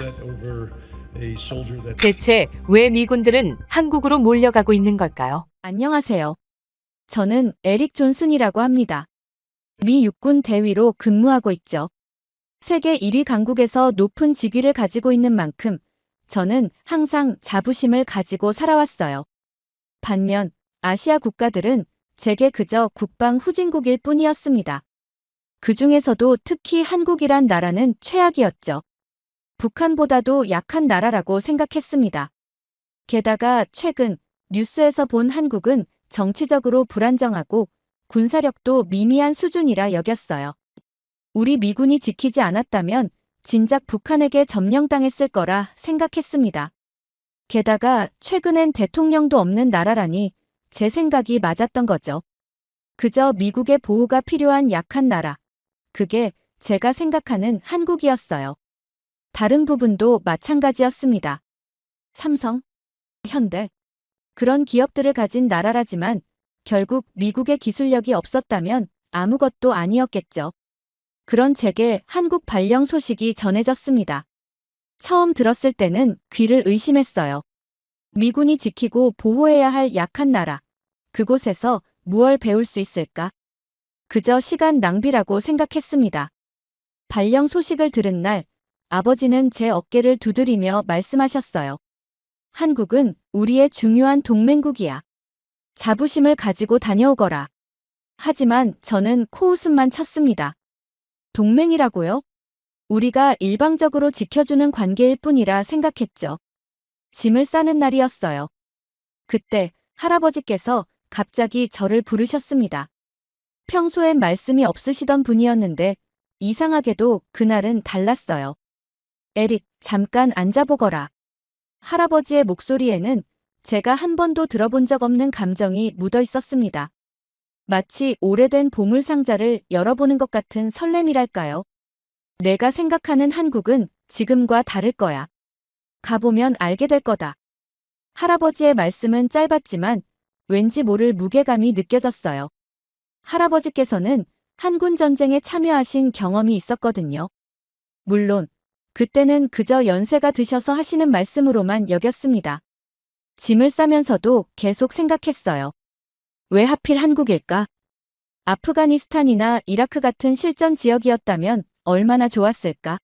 Speaker 3: 대체 왜 미군들은 한국으로 몰려가고 있는 걸까요?
Speaker 4: 안녕하세요. 저는 에릭 존슨이라고 합니다. 미 육군 대위로 근무하고 있죠. 세계 1위 강국에서 높은 직위를 가지고 있는 만큼 저는 항상 자부심을 가지고 살아왔어요. 반면 아시아 국가들은 제게 그저 국방 후진국일 뿐이었습니다. 그 중에서도 특히 한국이란 나라는 최악이었죠. 북한보다도 약한 나라라고 생각했습니다. 게다가 최근 뉴스에서 본 한국은 정치적으로 불안정하고 군사력도 미미한 수준이라 여겼어요. 우리 미군이 지키지 않았다면 진작 북한에게 점령당했을 거라 생각했습니다. 게다가 최근엔 대통령도 없는 나라라니 제 생각이 맞았던 거죠. 그저 미국의 보호가 필요한 약한 나라. 그게 제가 생각하는 한국이었어요. 다른 부분도 마찬가지였습니다. 삼성, 현대, 그런 기업들을 가진 나라라지만 결국 미국의 기술력이 없었다면 아무것도 아니었겠죠. 그런 제게 한국 발령 소식이 전해졌습니다. 처음 들었을 때는 귀를 의심했어요. 미군이 지키고 보호해야 할 약한 나라. 그곳에서 무얼 배울 수 있을까? 그저 시간 낭비라고 생각했습니다. 발령 소식을 들은 날, 아버지는 제 어깨를 두드리며 말씀하셨어요. 한국은 우리의 중요한 동맹국이야. 자부심을 가지고 다녀오거라. 하지만 저는 코웃음만 쳤습니다. 동맹이라고요? 우리가 일방적으로 지켜주는 관계일 뿐이라 생각했죠. 짐을 싸는 날이었어요. 그때 할아버지께서 갑자기 저를 부르셨습니다. 평소엔 말씀이 없으시던 분이었는데 이상하게도 그날은 달랐어요. 에릭, 잠깐 앉아보거라. 할아버지의 목소리에는 제가 한 번도 들어본 적 없는 감정이 묻어 있었습니다. 마치 오래된 보물 상자를 열어보는 것 같은 설렘이랄까요? 내가 생각하는 한국은 지금과 다를 거야. 가보면 알게 될 거다. 할아버지의 말씀은 짧았지만 왠지 모를 무게감이 느껴졌어요. 할아버지께서는 한군 전쟁에 참여하신 경험이 있었거든요. 물론 그때는 그저 연세가 드셔서 하시는 말씀으로만 여겼습니다. 짐을 싸면서도 계속 생각했어요. 왜 하필 한국일까? 아프가니스탄이나 이라크 같은 실전 지역이었다면 얼마나 좋았을까?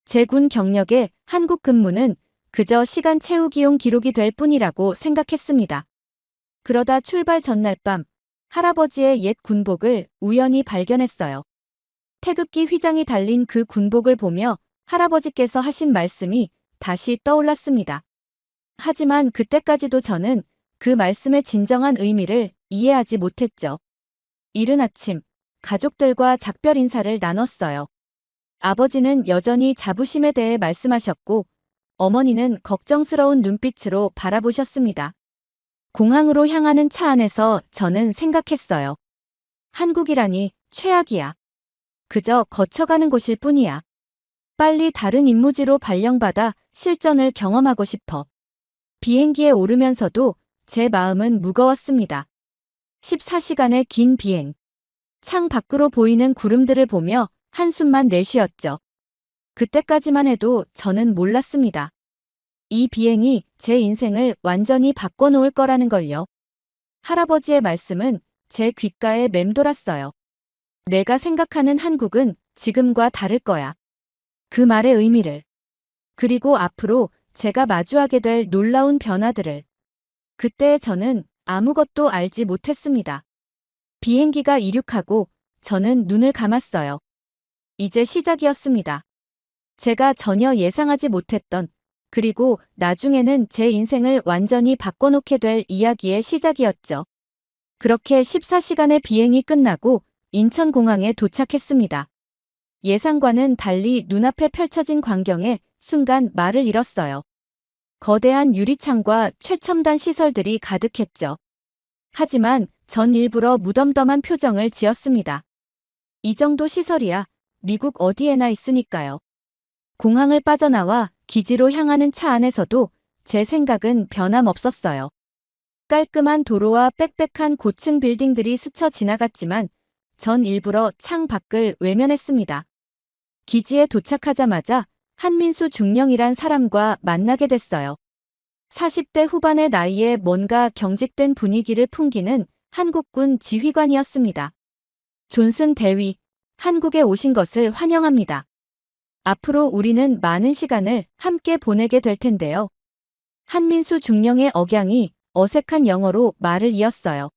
Speaker 4: 제 군 경력에 한국 근무는 그저 시간 채우기용 기록이 될 뿐이라고 생각했습니다. 그러다 출발 전날 밤 할아버지의 옛 군복을 우연히 발견했어요. 태극기 휘장이 달린 그 군복을 보며 할아버지께서 하신 말씀이 다시 떠올랐습니다. 하지만 그때까지도 저는 그 말씀의 진정한 의미를 이해하지 못했죠. 이른 아침, 가족들과 작별 인사를 나눴어요. 아버지는 여전히 자부심에 대해 말씀하셨고, 어머니는 걱정스러운 눈빛으로 바라보셨습니다. 공항으로 향하는 차 안에서 저는 생각했어요. 한국이라니 최악이야. 그저 거쳐가는 곳일 뿐이야. 빨리 다른 임무지로 발령받아 실전을 경험하고 싶어. 비행기에 오르면서도 제 마음은 무거웠습니다. 14시간의 긴 비행. 창 밖으로 보이는 구름들을 보며 한숨만 내쉬었죠. 그때까지만 해도 저는 몰랐습니다. 이 비행이 제 인생을 완전히 바꿔놓을 거라는 걸요. 할아버지의 말씀은 제 귓가에 맴돌았어요. 내가 생각하는 한국은 지금과 다를 거야. 그 말의 의미를. 그리고 앞으로 제가 마주하게 될 놀라운 변화들을. 그때 저는 아무것도 알지 못했습니다. 비행기가 이륙하고 저는 눈을 감았어요. 이제 시작이었습니다. 제가 전혀 예상하지 못했던, 그리고 나중에는 제 인생을 완전히 바꿔놓게 될 이야기의 시작이었죠. 그렇게 14시간의 비행이 끝나고 인천공항에 도착했습니다. 예상과는 달리 눈앞에 펼쳐진 광경에 순간 말을 잃었어요. 거대한 유리창과 최첨단 시설들이 가득했죠. 하지만 전 일부러 무덤덤한 표정을 지었습니다. 이 정도 시설이야 미국 어디에나 있으니까요. 공항을 빠져나와 기지로 향하는 차 안에서도 제 생각은 변함없었어요. 깔끔한 도로와 빽빽한 고층 빌딩들이 스쳐 지나갔지만 전 일부러 창 밖을 외면했습니다. 기지에 도착하자마자 한민수 중령이란 사람과 만나게 됐어요. 40대 후반의 나이에 뭔가 경직된 분위기를 풍기는 한국군 지휘관이었습니다. 존슨 대위, 한국에 오신 것을 환영합니다. 앞으로 우리는 많은 시간을 함께 보내게 될 텐데요. 한민수 중령의 억양이 어색한 영어로 말을 이었어요.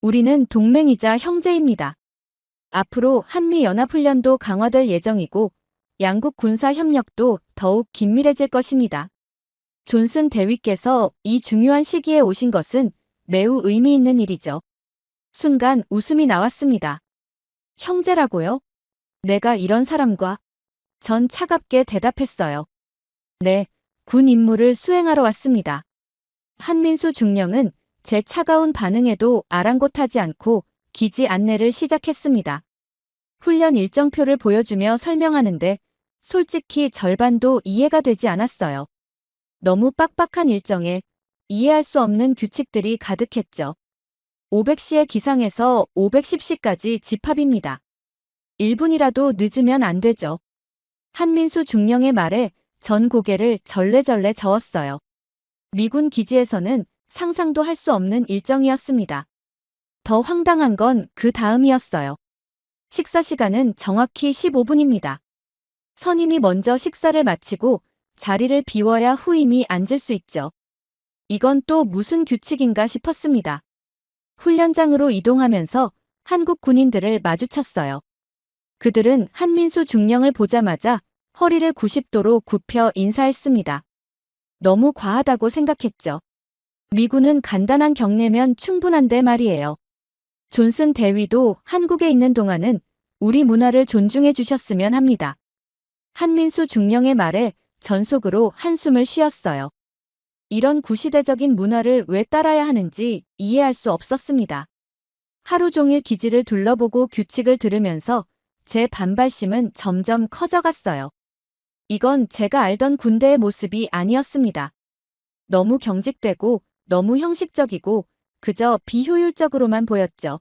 Speaker 4: 우리는 동맹이자 형제입니다. 앞으로 한미연합훈련도 강화될 예정이고 양국 군사 협력도 더욱 긴밀해질 것입니다. 존슨 대위께서 이 중요한 시기에 오신 것은 매우 의미 있는 일이죠. 순간 웃음이 나왔습니다. 형제라고요? 내가 이런 사람과? 전 차갑게 대답했어요. 네, 군 임무를 수행하러 왔습니다. 한민수 중령은 제 차가운 반응에도 아랑곳하지 않고 기지 안내를 시작했습니다. 훈련 일정표를 보여주며 설명하는데 솔직히 절반도 이해가 되지 않았어요. 너무 빡빡한 일정에 이해할 수 없는 규칙들이 가득했죠. 500시의 기상에서 510시까지 집합입니다. 1분이라도 늦으면 안 되죠. 한민수 중령의 말에 전 고개를 절레절레 저었어요. 미군 기지에서는 상상도 할 수 없는 일정이었습니다. 더 황당한 건 그 다음이었어요. 식사 시간은 정확히 15분입니다. 선임이 먼저 식사를 마치고 자리를 비워야 후임이 앉을 수 있죠. 이건 또 무슨 규칙인가 싶었습니다. 훈련장으로 이동하면서 한국 군인들을 마주쳤어요. 그들은 한민수 중령을 보자마자 허리를 90도로 굽혀 인사했습니다. 너무 과하다고 생각했죠. 미군은 간단한 경례면 충분한데 말이에요. 존슨 대위도 한국에 있는 동안은 우리 문화를 존중해 주셨으면 합니다. 한민수 중령의 말에 전속으로 한숨을 쉬었어요. 이런 구시대적인 문화를 왜 따라야 하는지 이해할 수 없었습니다. 하루 종일 기지를 둘러보고 규칙을 들으면서 제 반발심은 점점 커져갔어요. 이건 제가 알던 군대의 모습이 아니었습니다. 너무 경직되고 너무 형식적이고 그저 비효율적으로만 보였죠.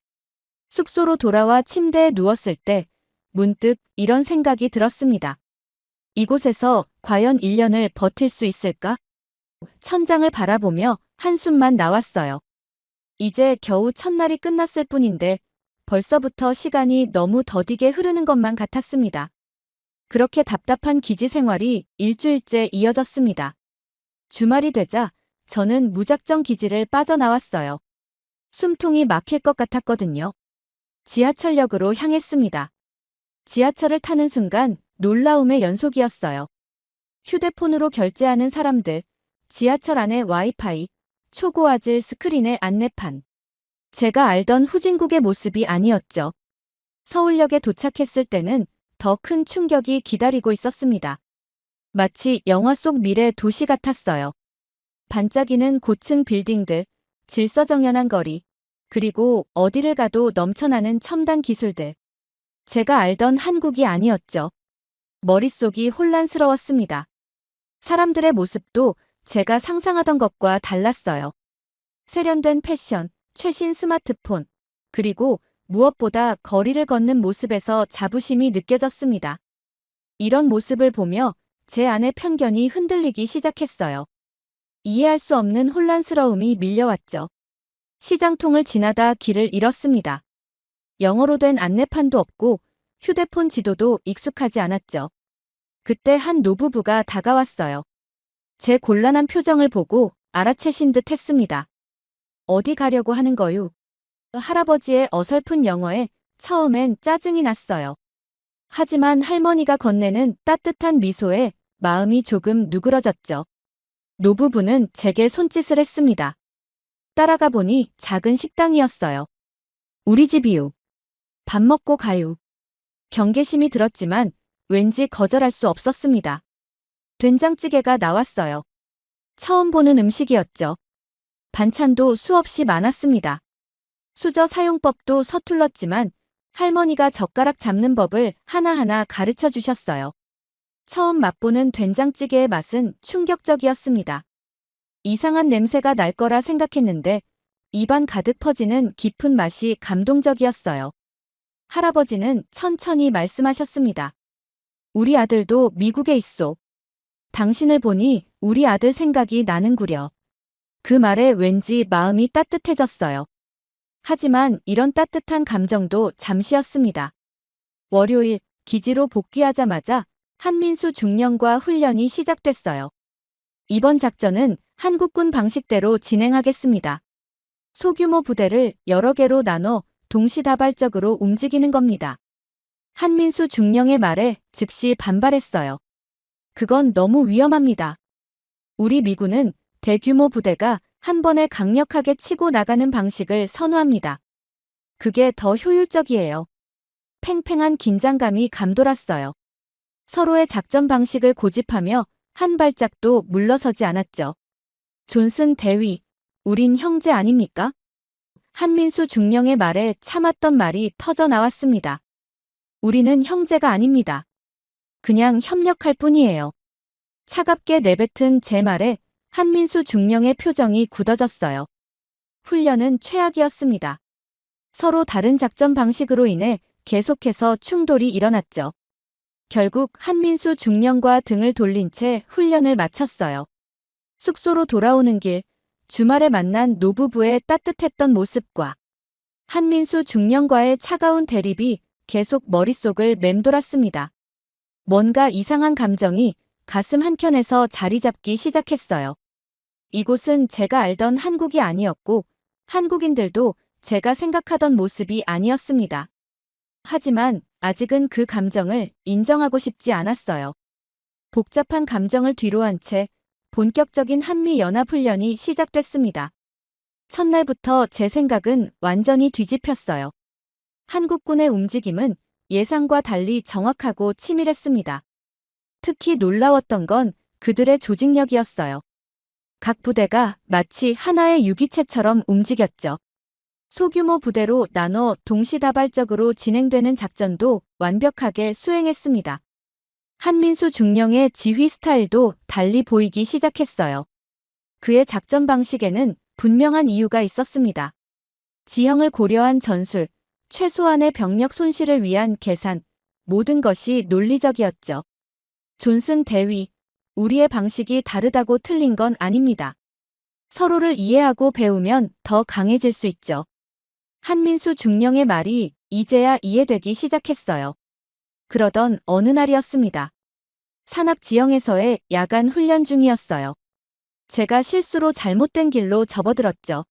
Speaker 4: 숙소로 돌아와 침대에 누웠을 때 문득 이런 생각이 들었습니다. 이곳에서 과연 1년을 버틸 수 있을까? 천장을 바라보며 한숨만 나왔어요. 이제 겨우 첫날이 끝났을 뿐인데 벌써부터 시간이 너무 더디게 흐르는 것만 같았습니다. 그렇게 답답한 기지 생활이 일주일째 이어졌습니다. 주말이 되자 저는 무작정 기지를 빠져나왔어요. 숨통이 막힐 것 같았거든요. 지하철역으로 향했습니다. 지하철을 타는 순간 놀라움의 연속이었어요. 휴대폰으로 결제하는 사람들, 지하철 안의 와이파이, 초고화질 스크린의 안내판. 제가 알던 후진국의 모습이 아니었죠. 서울역에 도착했을 때는 더 큰 충격이 기다리고 있었습니다. 마치 영화 속 미래 도시 같았어요. 반짝이는 고층 빌딩들, 질서정연한 거리, 그리고 어디를 가도 넘쳐나는 첨단 기술들. 제가 알던 한국이 아니었죠. 머릿속이 혼란스러웠습니다. 사람들의 모습도 제가 상상하던 것과 달랐어요. 세련된 패션, 최신 스마트폰, 그리고 무엇보다 거리를 걷는 모습에서 자부심이 느껴졌습니다. 이런 모습을 보며 제 안의 편견이 흔들리기 시작했어요. 이해할 수 없는 혼란스러움이 밀려왔죠. 시장통을 지나다 길을 잃었습니다. 영어로 된 안내판도 없고 휴대폰 지도도 익숙하지 않았죠. 그때 한 노부부가 다가왔어요. 제 곤란한 표정을 보고 알아채신 듯 했습니다. 어디 가려고 하는 거유? 할아버지의 어설픈 영어에 처음엔 짜증이 났어요. 하지만 할머니가 건네는 따뜻한 미소에 마음이 조금 누그러졌죠. 노부부는 제게 손짓을 했습니다. 따라가 보니 작은 식당이었어요. 우리 집이요. 밥 먹고 가요. 경계심이 들었지만 왠지 거절할 수 없었습니다. 된장찌개가 나왔어요. 처음 보는 음식이었죠. 반찬도 수없이 많았습니다. 수저 사용법도 서툴렀지만 할머니가 젓가락 잡는 법을 하나하나 가르쳐 주셨어요. 처음 맛보는 된장찌개의 맛은 충격적이었습니다. 이상한 냄새가 날 거라 생각했는데 입안 가득 퍼지는 깊은 맛이 감동적이었어요. 할아버지는 천천히 말씀하셨습니다. 우리 아들도 미국에 있소. 당신을 보니 우리 아들 생각이 나는구려. 그 말에 왠지 마음이 따뜻해졌어요. 하지만 이런 따뜻한 감정도 잠시였습니다. 월요일 기지로 복귀하자마자 한민수 중령과 훈련이 시작됐어요. 이번 작전은 한국군 방식대로 진행하겠습니다. 소규모 부대를 여러 개로 나눠 동시다발적으로 움직이는 겁니다. 한민수 중령의 말에 즉시 반발했어요. 그건 너무 위험합니다. 우리 미군은 대규모 부대가 한 번에 강력하게 치고 나가는 방식을 선호합니다. 그게 더 효율적이에요. 팽팽한 긴장감이 감돌았어요. 서로의 작전 방식을 고집하며 한 발짝도 물러서지 않았죠. 존슨 대위, 우린 형제 아닙니까? 한민수 중령의 말에 참았던 말이 터져 나왔습니다. 우리는 형제가 아닙니다. 그냥 협력할 뿐이에요. 차갑게 내뱉은 제 말에 한민수 중령의 표정이 굳어졌어요. 훈련은 최악이었습니다. 서로 다른 작전 방식으로 인해 계속해서 충돌이 일어났죠. 결국 한민수 중령과 등을 돌린 채 훈련을 마쳤어요. 숙소로 돌아오는 길, 주말에 만난 노부부의 따뜻했던 모습과 한민수 중령과의 차가운 대립이 계속 머릿속을 맴돌았습니다. 뭔가 이상한 감정이 가슴 한켠에서 자리 잡기 시작했어요. 이곳은 제가 알던 한국이 아니었고 한국인들도 제가 생각하던 모습이 아니었습니다. 하지만 아직은 그 감정을 인정하고 싶지 않았어요. 복잡한 감정을 뒤로한 채 본격적인 한미연합훈련이 시작됐습니다. 첫날부터 제 생각은 완전히 뒤집혔어요. 한국군의 움직임은 예상과 달리 정확하고 치밀했습니다. 특히 놀라웠던 건 그들의 조직력이었어요. 각 부대가 마치 하나의 유기체처럼 움직였죠. 소규모 부대로 나눠 동시다발적으로 진행되는 작전도 완벽하게 수행했습니다. 한민수 중령의 지휘 스타일도 달리 보이기 시작했어요. 그의 작전 방식에는 분명한 이유가 있었습니다. 지형을 고려한 전술, 최소한의 병력 손실을 위한 계산, 모든 것이 논리적이었죠. 존슨 대위, 우리의 방식이 다르다고 틀린 건 아닙니다. 서로를 이해하고 배우면 더 강해질 수 있죠. 한민수 중령의 말이 이제야 이해되기 시작했어요. 그러던 어느 날이었습니다. 산악 지형에서의 야간 훈련 중이었어요. 제가 실수로 잘못된 길로 접어들었죠.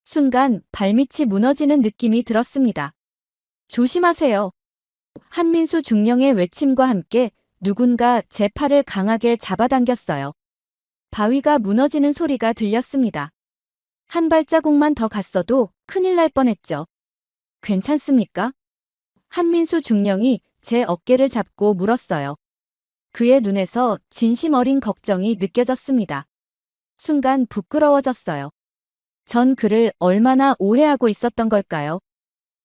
Speaker 4: 순간 발밑이 무너지는 느낌이 들었습니다. 조심하세요. 한민수 중령의 외침과 함께 누군가 제 팔을 강하게 잡아당겼어요. 바위가 무너지는 소리가 들렸습니다. 한 발자국만 더 갔어도 큰일 날 뻔했죠. 괜찮습니까? 한민수 중령이 제 어깨를 잡고 물었어요. 그의 눈에서 진심 어린 걱정이 느껴졌습니다. 순간 부끄러워졌어요. 전 그를 얼마나 오해하고 있었던 걸까요?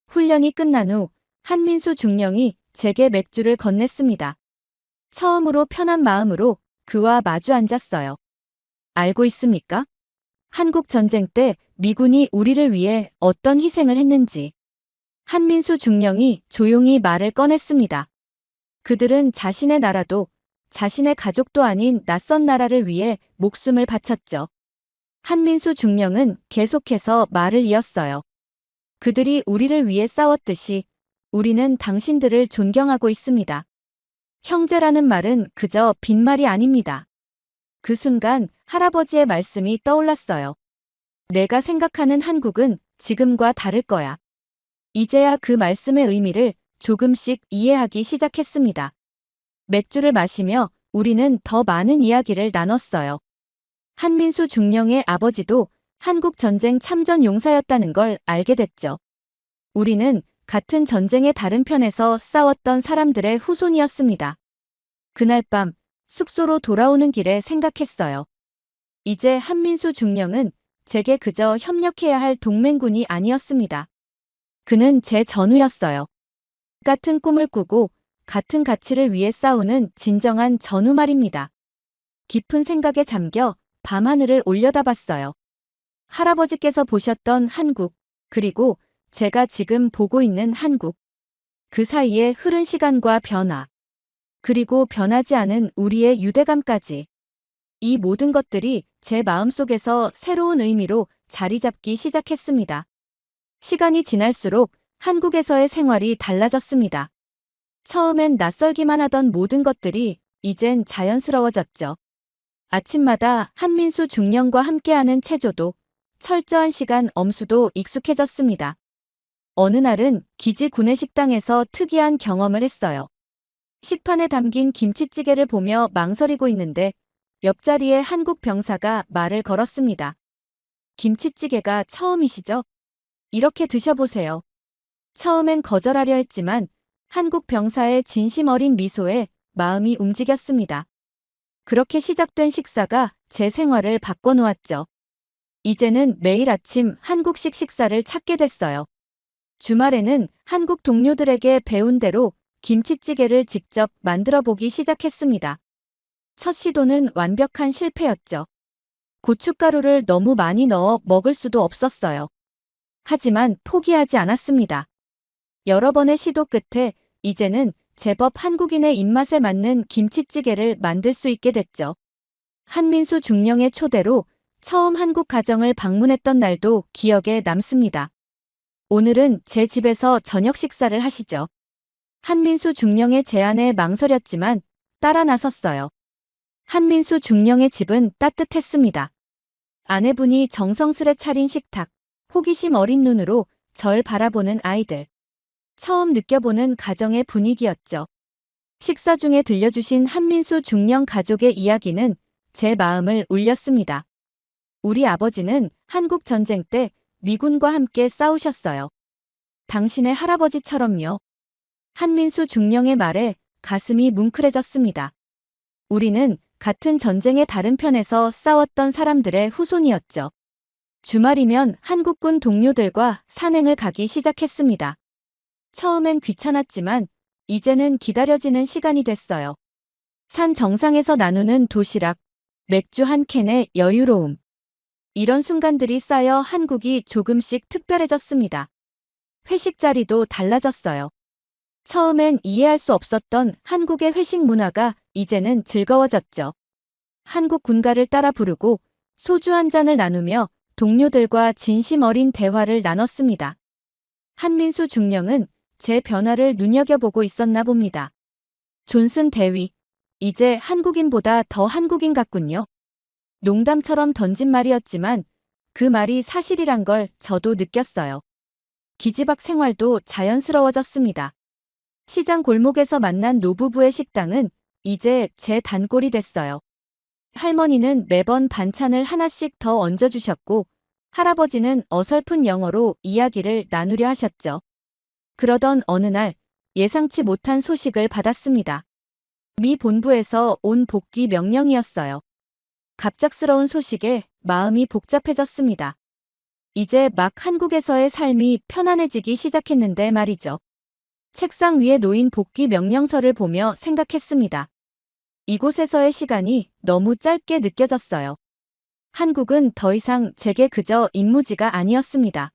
Speaker 4: 훈련이 끝난 후 한민수 중령이 제게 맥주를 건넸습니다. 처음으로 편한 마음으로 그와 마주 앉았어요. 알고 있습니까? 한국 전쟁 때 미군이 우리를 위해 어떤 희생을 했는지. 한민수 중령이 조용히 말을 꺼냈습니다. 그들은 자신의 나라도 자신의 가족도 아닌 낯선 나라를 위해 목숨을 바쳤죠. 한민수 중령은 계속해서 말을 이었어요. 그들이 우리를 위해 싸웠듯이 우리는 당신들을 존경하고 있습니다. 형제라는 말은 그저 빈말이 아닙니다. 그 순간 할아버지의 말씀이 떠올랐어요. 내가 생각하는 한국은 지금과 다를 거야. 이제야 그 말씀의 의미를 조금씩 이해하기 시작했습니다. 맥주를 마시며 우리는 더 많은 이야기를 나눴어요. 한민수 중령의 아버지도 한국 전쟁 참전 용사였다는 걸 알게 됐죠. 우리는 같은 전쟁의 다른 편에서 싸웠던 사람들의 후손이었습니다. 그날 밤 숙소로 돌아오는 길에 생각했어요. 이제 한민수 중령은 제게 그저 협력해야 할 동맹군이 아니었습니다. 그는 제 전우였어요. 같은 꿈을 꾸고 같은 가치를 위해 싸우는 진정한 전우 말입니다. 깊은 생각에 잠겨 밤하늘을 올려다봤어요. 할아버지께서 보셨던 한국, 그리고 제가 지금 보고 있는 한국. 그 사이에 흐른 시간과 변화, 그리고 변하지 않은 우리의 유대감까지. 이 모든 것들이 제 마음속에서 새로운 의미로 자리 잡기 시작했습니다. 시간이 지날수록 한국에서의 생활이 달라졌습니다. 처음엔 낯설기만 하던 모든 것들이 이젠 자연스러워졌죠. 아침마다 한민수 중령과 함께하는 체조도, 철저한 시간 엄수도 익숙해졌습니다. 어느 날은 기지 구내식당에서 특이한 경험을 했어요. 식판에 담긴 김치찌개를 보며 망설이고 있는데 옆자리에 한국 병사가 말을 걸었습니다. 김치찌개가 처음이시죠? 이렇게 드셔보세요. 처음엔 거절하려 했지만 한국 병사의 진심 어린 미소에 마음이 움직였습니다. 그렇게 시작된 식사가 제 생활을 바꿔놓았죠. 이제는 매일 아침 한국식 식사를 찾게 됐어요. 주말에는 한국 동료들에게 배운 대로 김치찌개를 직접 만들어 보기 시작했습니다. 첫 시도는 완벽한 실패였죠. 고춧가루를 너무 많이 넣어 먹을 수도 없었어요. 하지만 포기하지 않았습니다. 여러 번의 시도 끝에 이제는 제법 한국인의 입맛에 맞는 김치찌개를 만들 수 있게 됐죠. 한민수 중령의 초대로 처음 한국 가정을 방문했던 날도 기억에 남습니다. 오늘은 제 집에서 저녁 식사를 하시죠. 한민수 중령의 제안에 망설였지만 따라 나섰어요. 한민수 중령의 집은 따뜻했습니다. 아내분이 정성스레 차린 식탁, 호기심 어린 눈으로 절 바라보는 아이들. 처음 느껴보는 가정의 분위기였죠. 식사 중에 들려주신 한민수 중령 가족의 이야기는 제 마음을 울렸습니다. 우리 아버지는 한국 전쟁 때 미군과 함께 싸우셨어요. 당신의 할아버지처럼요. 한민수 중령의 말에 가슴이 뭉클해졌습니다. 우리는 같은 전쟁의 다른 편에서 싸웠던 사람들의 후손이었죠. 주말이면 한국군 동료들과 산행을 가기 시작했습니다. 처음엔 귀찮았지만 이제는 기다려지는 시간이 됐어요. 산 정상에서 나누는 도시락, 맥주 한 캔의 여유로움. 이런 순간들이 쌓여 한국이 조금씩 특별해졌습니다. 회식 자리도 달라졌어요. 처음엔 이해할 수 없었던 한국의 회식 문화가 이제는 즐거워졌죠. 한국 군가를 따라 부르고 소주 한 잔을 나누며 동료들과 진심 어린 대화를 나눴습니다. 한민수 중령은 제 변화를 눈여겨보고 있었나 봅니다. 존슨 대위, 이제 한국인보다 더 한국인 같군요. 농담처럼 던진 말이었지만 그 말이 사실이란 걸 저도 느꼈어요. 기지박 생활도 자연스러워졌습니다. 시장 골목에서 만난 노부부의 식당은 이제 제 단골이 됐어요. 할머니는 매번 반찬을 하나씩 더 얹어주셨고 할아버지는 어설픈 영어로 이야기를 나누려 하셨죠. 그러던 어느 날 예상치 못한 소식을 받았습니다. 미 본부에서 온 복귀 명령이었어요. 갑작스러운 소식에 마음이 복잡해졌습니다. 이제 막 한국에서의 삶이 편안해지기 시작했는데 말이죠. 책상 위에 놓인 복귀 명령서를 보며 생각했습니다. 이곳에서의 시간이 너무 짧게 느껴졌어요. 한국은 더 이상 제게 그저 임무지가 아니었습니다.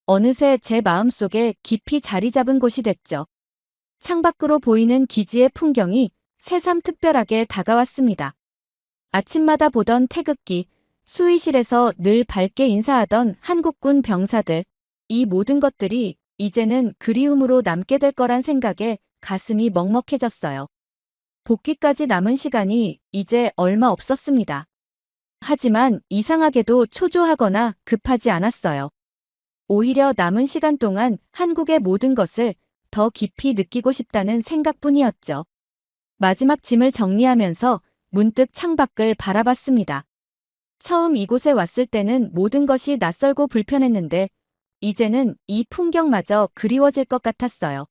Speaker 4: 어느새 제 마음속에 깊이 자리 잡은 곳이 됐죠. 창밖으로 보이는 기지의 풍경이 새삼 특별하게 다가왔습니다. 아침마다 보던 태극기, 수의실에서 늘 밝게 인사하던 한국군 병사들, 이 모든 것들이 이제는 그리움으로 남게 될 거란 생각에 가슴이 먹먹해졌어요. 복귀까지 남은 시간이 이제 얼마 없었습니다. 하지만 이상하게도 초조하거나 급하지 않았어요. 오히려 남은 시간 동안 한국의 모든 것을 더 깊이 느끼고 싶다는 생각뿐이었죠. 마지막 짐을 정리하면서 문득 창밖을 바라봤습니다. 처음 이곳에 왔을 때는 모든 것이 낯설고 불편했는데 이제는 이 풍경마저 그리워질 것 같았어요.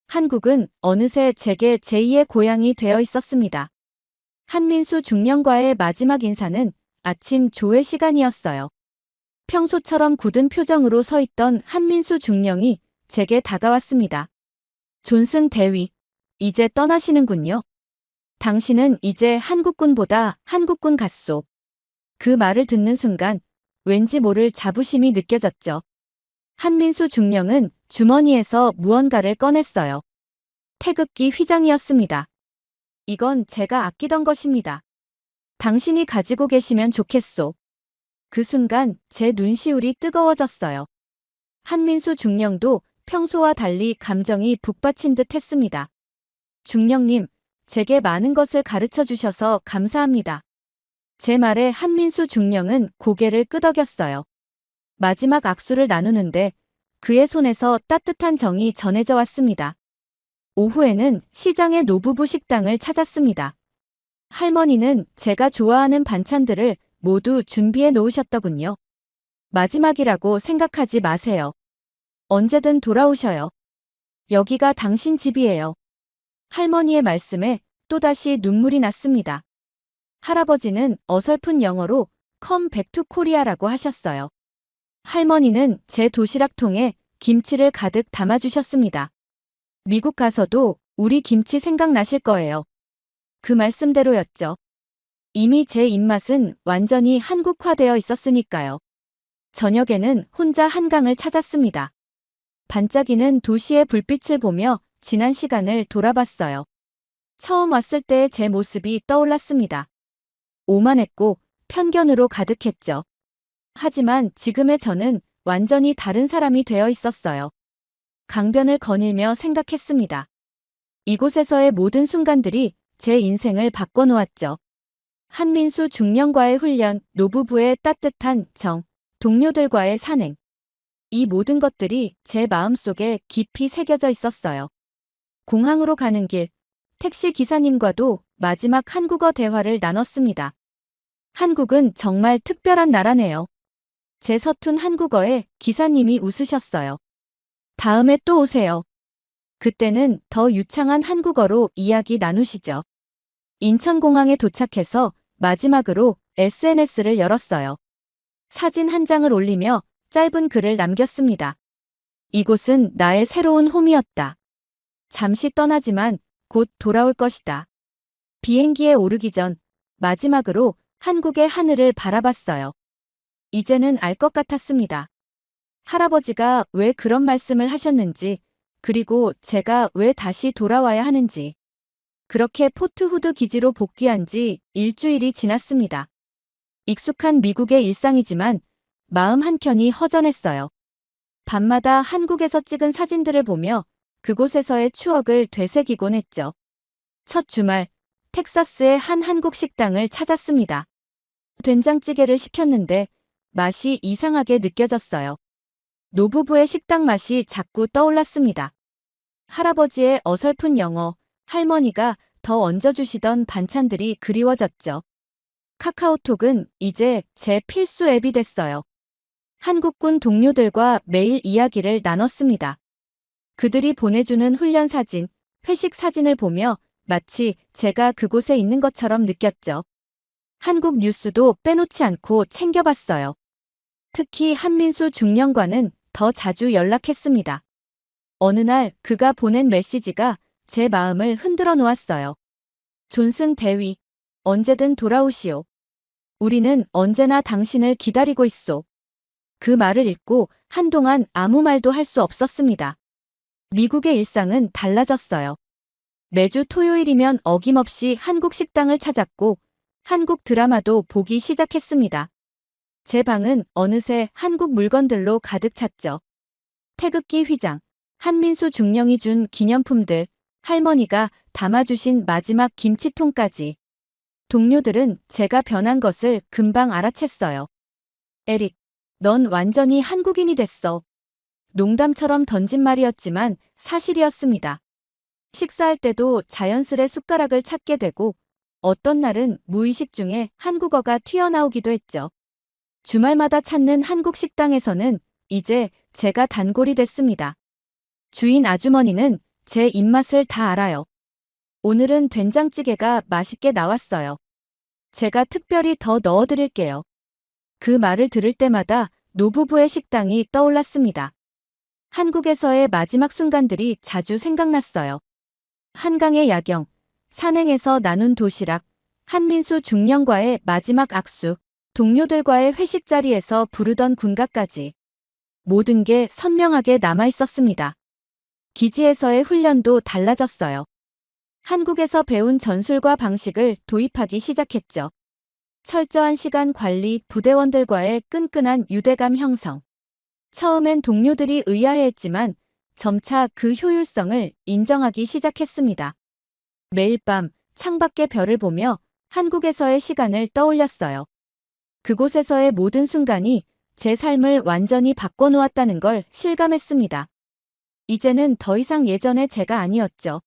Speaker 4: 한국은 어느새 제게 제2의 고향이 되어 있었습니다. 한민수 중령과의 마지막 인사는 아침 조회 시간이었어요. 평소처럼 굳은 표정으로 서 있던 한민수 중령이 제게 다가왔습니다. 존슨 대위, 이제 떠나시는군요. 당신은 이제 한국군보다 한국군 같소. 그 말을 듣는 순간 왠지 모를 자부심이 느껴졌죠. 한민수 중령은 주머니에서 무언가를 꺼냈어요. 태극기 휘장이었습니다. 이건 제가 아끼던 것입니다. 당신이 가지고 계시면 좋겠소. 그 순간 제 눈시울이 뜨거워졌어요. 한민수 중령도 평소와 달리 감정이 북받친 듯 했습니다. 중령님, 제게 많은 것을 가르쳐 주셔서 감사합니다. 제 말에 한민수 중령은 고개를 끄덕였어요. 마지막 악수를 나누는데 그의 손에서 따뜻한 정이 전해져 왔습니다. 오후에는 시장의 노부부 식당을 찾았습니다. 할머니는 제가 좋아하는 반찬들을 모두 준비해 놓으셨더군요. 마지막이라고 생각하지 마세요. 언제든 돌아오셔요. 여기가 당신 집이에요. 할머니의 말씀에 또다시 눈물이 났습니다. 할아버지는 어설픈 영어로 Come back to Korea라고 하셨어요. 할머니는 제 도시락통에 김치를 가득 담아주셨습니다. 미국 가서도 우리 김치 생각나실 거예요. 그 말씀대로였죠. 이미 제 입맛은 완전히 한국화되어 있었으니까요. 저녁에는 혼자 한강을 찾았습니다. 반짝이는 도시의 불빛을 보며 지난 시간을 돌아봤어요. 처음 왔을 때의 제 모습이 떠올랐습니다. 오만했고 편견으로 가득했죠. 하지만 지금의 저는 완전히 다른 사람이 되어 있었어요. 강변을 거닐며 생각했습니다. 이곳에서의 모든 순간들이 제 인생을 바꿔놓았죠. 한민수 중령과의 훈련, 노부부의 따뜻한 정, 동료들과의 산행. 이 모든 것들이 제 마음속에 깊이 새겨져 있었어요. 공항으로 가는 길, 택시 기사님과도 마지막 한국어 대화를 나눴습니다. 한국은 정말 특별한 나라네요. 제 서툰 한국어에 기사님이 웃으셨어요. 다음에 또 오세요. 그때는 더 유창한 한국어로 이야기 나누시죠. 인천공항에 도착해서 마지막으로 SNS를 열었어요. 사진 한 장을 올리며 짧은 글을 남겼습니다. 이곳은 나의 새로운 홈이었다. 잠시 떠나지만 곧 돌아올 것이다. 비행기에 오르기 전 마지막으로 한국의 하늘을 바라봤어요. 이제는 알 것 같았습니다. 할아버지가 왜 그런 말씀을 하셨는지, 그리고 제가 왜 다시 돌아와야 하는지. 그렇게 포트 후드 기지로 복귀한 지 일주일이 지났습니다. 익숙한 미국의 일상이지만 마음 한켠이 허전했어요. 밤마다 한국에서 찍은 사진들을 보며 그곳에서의 추억을 되새기곤 했죠. 첫 주말, 텍사스의 한 한국 식당을 찾았습니다. 된장찌개를 시켰는데 맛이 이상하게 느껴졌어요. 노부부의 식당 맛이 자꾸 떠올랐습니다. 할아버지의 어설픈 영어, 할머니가 더 얹어주시던 반찬들이 그리워졌죠. 카카오톡은 이제 제 필수 앱이 됐어요. 한국군 동료들과 매일 이야기를 나눴습니다. 그들이 보내주는 훈련 사진, 회식 사진을 보며 마치 제가 그곳에 있는 것처럼 느꼈죠. 한국 뉴스도 빼놓지 않고 챙겨봤어요. 특히 한민수 중령과는 더 자주 연락했습니다. 어느 날 그가 보낸 메시지가 제 마음을 흔들어 놓았어요. 존슨 대위, 언제든 돌아오시오. 우리는 언제나 당신을 기다리고 있소. 그 말을 읽고 한동안 아무 말도 할 수 없었습니다. 미국의 일상은 달라졌어요. 매주 토요일이면 어김없이 한국 식당을 찾았고 한국 드라마도 보기 시작했습니다. 제 방은 어느새 한국 물건들로 가득 찼죠. 태극기 휘장, 한민수 중령이 준 기념품들, 할머니가 담아주신 마지막 김치통까지. 동료들은 제가 변한 것을 금방 알아챘어요. 에릭, 넌 완전히 한국인이 됐어. 농담처럼 던진 말이었지만 사실이었습니다. 식사할 때도 자연스레 숟가락을 찾게 되고 어떤 날은 무의식 중에 한국어가 튀어나오기도 했죠. 주말마다 찾는 한국 식당에서는 이제 제가 단골이 됐습니다. 주인 아주머니는 제 입맛을 다 알아요. 오늘은 된장찌개가 맛있게 나왔어요. 제가 특별히 더 넣어드릴게요. 그 말을 들을 때마다 노부부의 식당이 떠올랐습니다. 한국에서의 마지막 순간들이 자주 생각났어요. 한강의 야경, 산행에서 나눈 도시락, 한민수 중령과의 마지막 악수, 동료들과의 회식 자리에서 부르던 군가까지. 모든 게 선명하게 남아있었습니다. 기지에서의 훈련도 달라졌어요. 한국에서 배운 전술과 방식을 도입하기 시작했죠. 철저한 시간 관리, 부대원들과의 끈끈한 유대감 형성. 처음엔 동료들이 의아해했지만 점차 그 효율성을 인정하기 시작했습니다. 매일 밤 창밖의 별을 보며 한국에서의 시간을 떠올렸어요. 그곳에서의 모든 순간이 제 삶을 완전히 바꿔놓았다는 걸 실감했습니다. 이제는 더 이상 예전의 제가 아니었죠.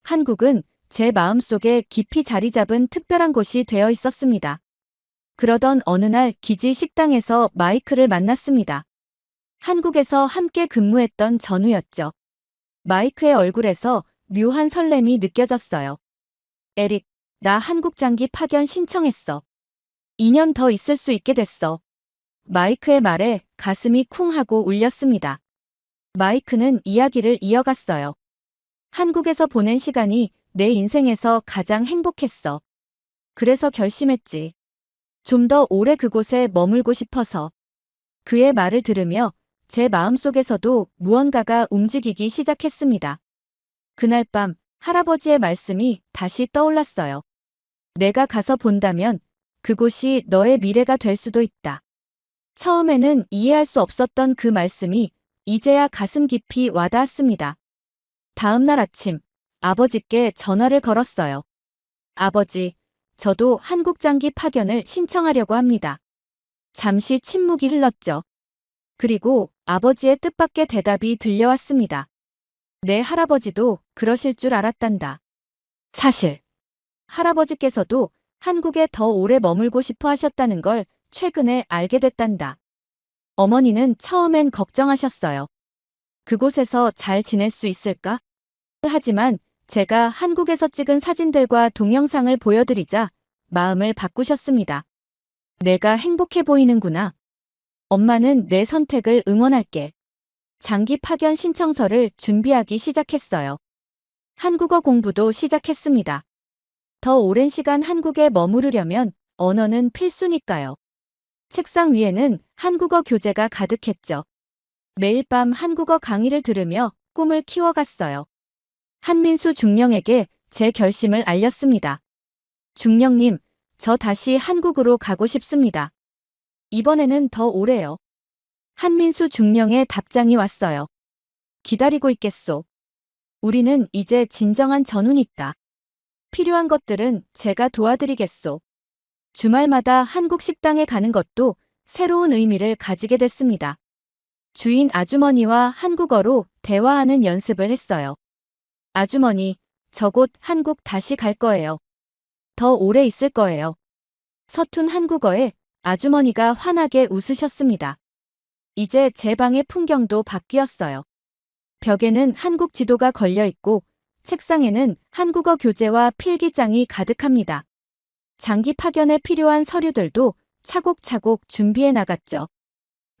Speaker 4: 한국은 제 마음속에 깊이 자리 잡은 특별한 곳이 되어 있었습니다. 그러던 어느 날 기지 식당에서 마이크를 만났습니다. 한국에서 함께 근무했던 전우였죠. 마이크의 얼굴에서 묘한 설렘이 느껴졌어요. 에릭, 나 한국 장기 파견 신청했어. 2년 더 있을 수 있게 됐어. 마이크의 말에 가슴이 쿵 하고 울렸습니다. 마이크는 이야기를 이어갔어요. 한국에서 보낸 시간이 내 인생에서 가장 행복했어. 그래서 결심했지. 좀 더 오래 그곳에 머물고 싶어서. 그의 말을 들으며 제 마음속에서도 무언가가 움직이기 시작했습니다. 그날 밤 할아버지의 말씀이 다시 떠올랐어요. 내가 가서 본다면 그곳이 너의 미래가 될 수도 있다. 처음에는 이해할 수 없었던 그 말씀이 이제야 가슴 깊이 와닿았습니다. 다음 날 아침 아버지께 전화를 걸었어요. 아버지, 저도 한국 장기 파견을 신청하려고 합니다. 잠시 침묵이 흘렀죠. 그리고 아버지의 뜻밖의 대답이 들려왔습니다. 내 할아버지도 그러실 줄 알았단다. 사실 할아버지께서도 한국에 더 오래 머물고 싶어 하셨다는 걸 최근에 알게 됐단다. 어머니는 처음엔 걱정하셨어요. 그곳에서 잘 지낼 수 있을까? 하지만 제가 한국에서 찍은 사진들과 동영상을 보여드리자 마음을 바꾸셨습니다. 내가 행복해 보이는구나. 엄마는 내 선택을 응원할게. 장기 파견 신청서를 준비하기 시작했어요. 한국어 공부도 시작했습니다. 더 오랜 시간 한국에 머무르려면 언어는 필수니까요. 책상 위에는 한국어 교재가 가득했죠. 매일 밤 한국어 강의를 들으며 꿈을 키워갔어요. 한민수 중령에게 제 결심을 알렸습니다. 중령님, 저 다시 한국으로 가고 싶습니다. 이번에는 더 오래요. 한민수 중령의 답장이 왔어요. 기다리고 있겠소. 우리는 이제 진정한 전우니까. 필요한 것들은 제가 도와드리겠소. 주말마다 한국 식당에 가는 것도 새로운 의미를 가지게 됐습니다. 주인 아주머니와 한국어로 대화하는 연습을 했어요. 아주머니, 저 곧 한국 다시 갈 거예요. 더 오래 있을 거예요. 서툰 한국어에 아주머니가 환하게 웃으셨습니다. 이제 제 방의 풍경도 바뀌었어요. 벽에는 한국 지도가 걸려 있고 책상에는 한국어 교재와 필기장이 가득합니다. 장기 파견에 필요한 서류들도 차곡차곡 준비해 나갔죠.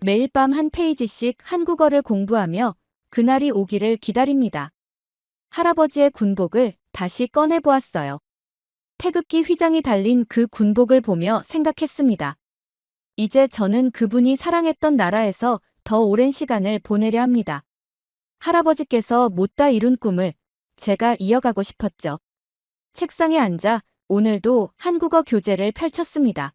Speaker 4: 매일 밤 한 페이지씩 한국어를 공부하며 그날이 오기를 기다립니다. 할아버지의 군복을 다시 꺼내 보았어요. 태극기 휘장이 달린 그 군복을 보며 생각했습니다. 이제 저는 그분이 사랑했던 나라에서 더 오랜 시간을 보내려 합니다. 할아버지께서 못다 이룬 꿈을 제가 이어가고 싶었죠. 책상에 앉아 오늘도 한국어 교재를 펼쳤습니다.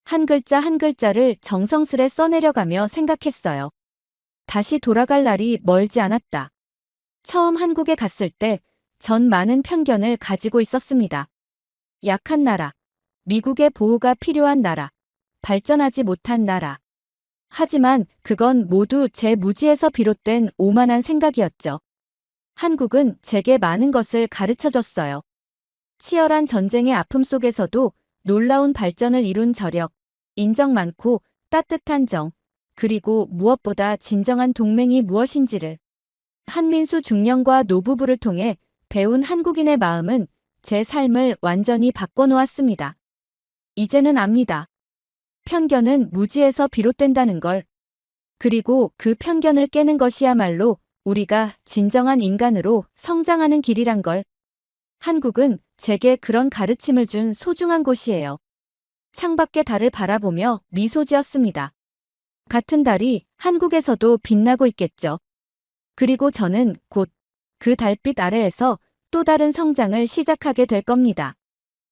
Speaker 4: 한 글자 한 글자를 정성스레 써내려가며 생각했어요. 다시 돌아갈 날이 멀지 않았다. 처음 한국에 갔을 때 전 많은 편견을 가지고 있었습니다. 약한 나라, 미국의 보호가 필요한 나라, 발전하지 못한 나라. 하지만 그건 모두 제 무지에서 비롯된 오만한 생각이었죠. 한국은 제게 많은 것을 가르쳐줬어요. 치열한 전쟁의 아픔 속에서도 놀라운 발전을 이룬 저력, 인정 많고 따뜻한 정, 그리고 무엇보다 진정한 동맹이 무엇인지를 한민수 중령과 노부부를 통해 배운 한국인의 마음은 제 삶을 완전히 바꿔놓았습니다. 이제는 압니다. 편견은 무지에서 비롯된다는 걸. 그리고 그 편견을 깨는 것이야말로 우리가 진정한 인간으로 성장하는 길이란 걸. 한국은 제게 그런 가르침을 준 소중한 곳이에요. 창밖의 달을 바라보며 미소 지었습니다. 같은 달이 한국에서도 빛나고 있겠죠. 그리고 저는 곧 그 달빛 아래에서 또 다른 성장을 시작하게 될 겁니다.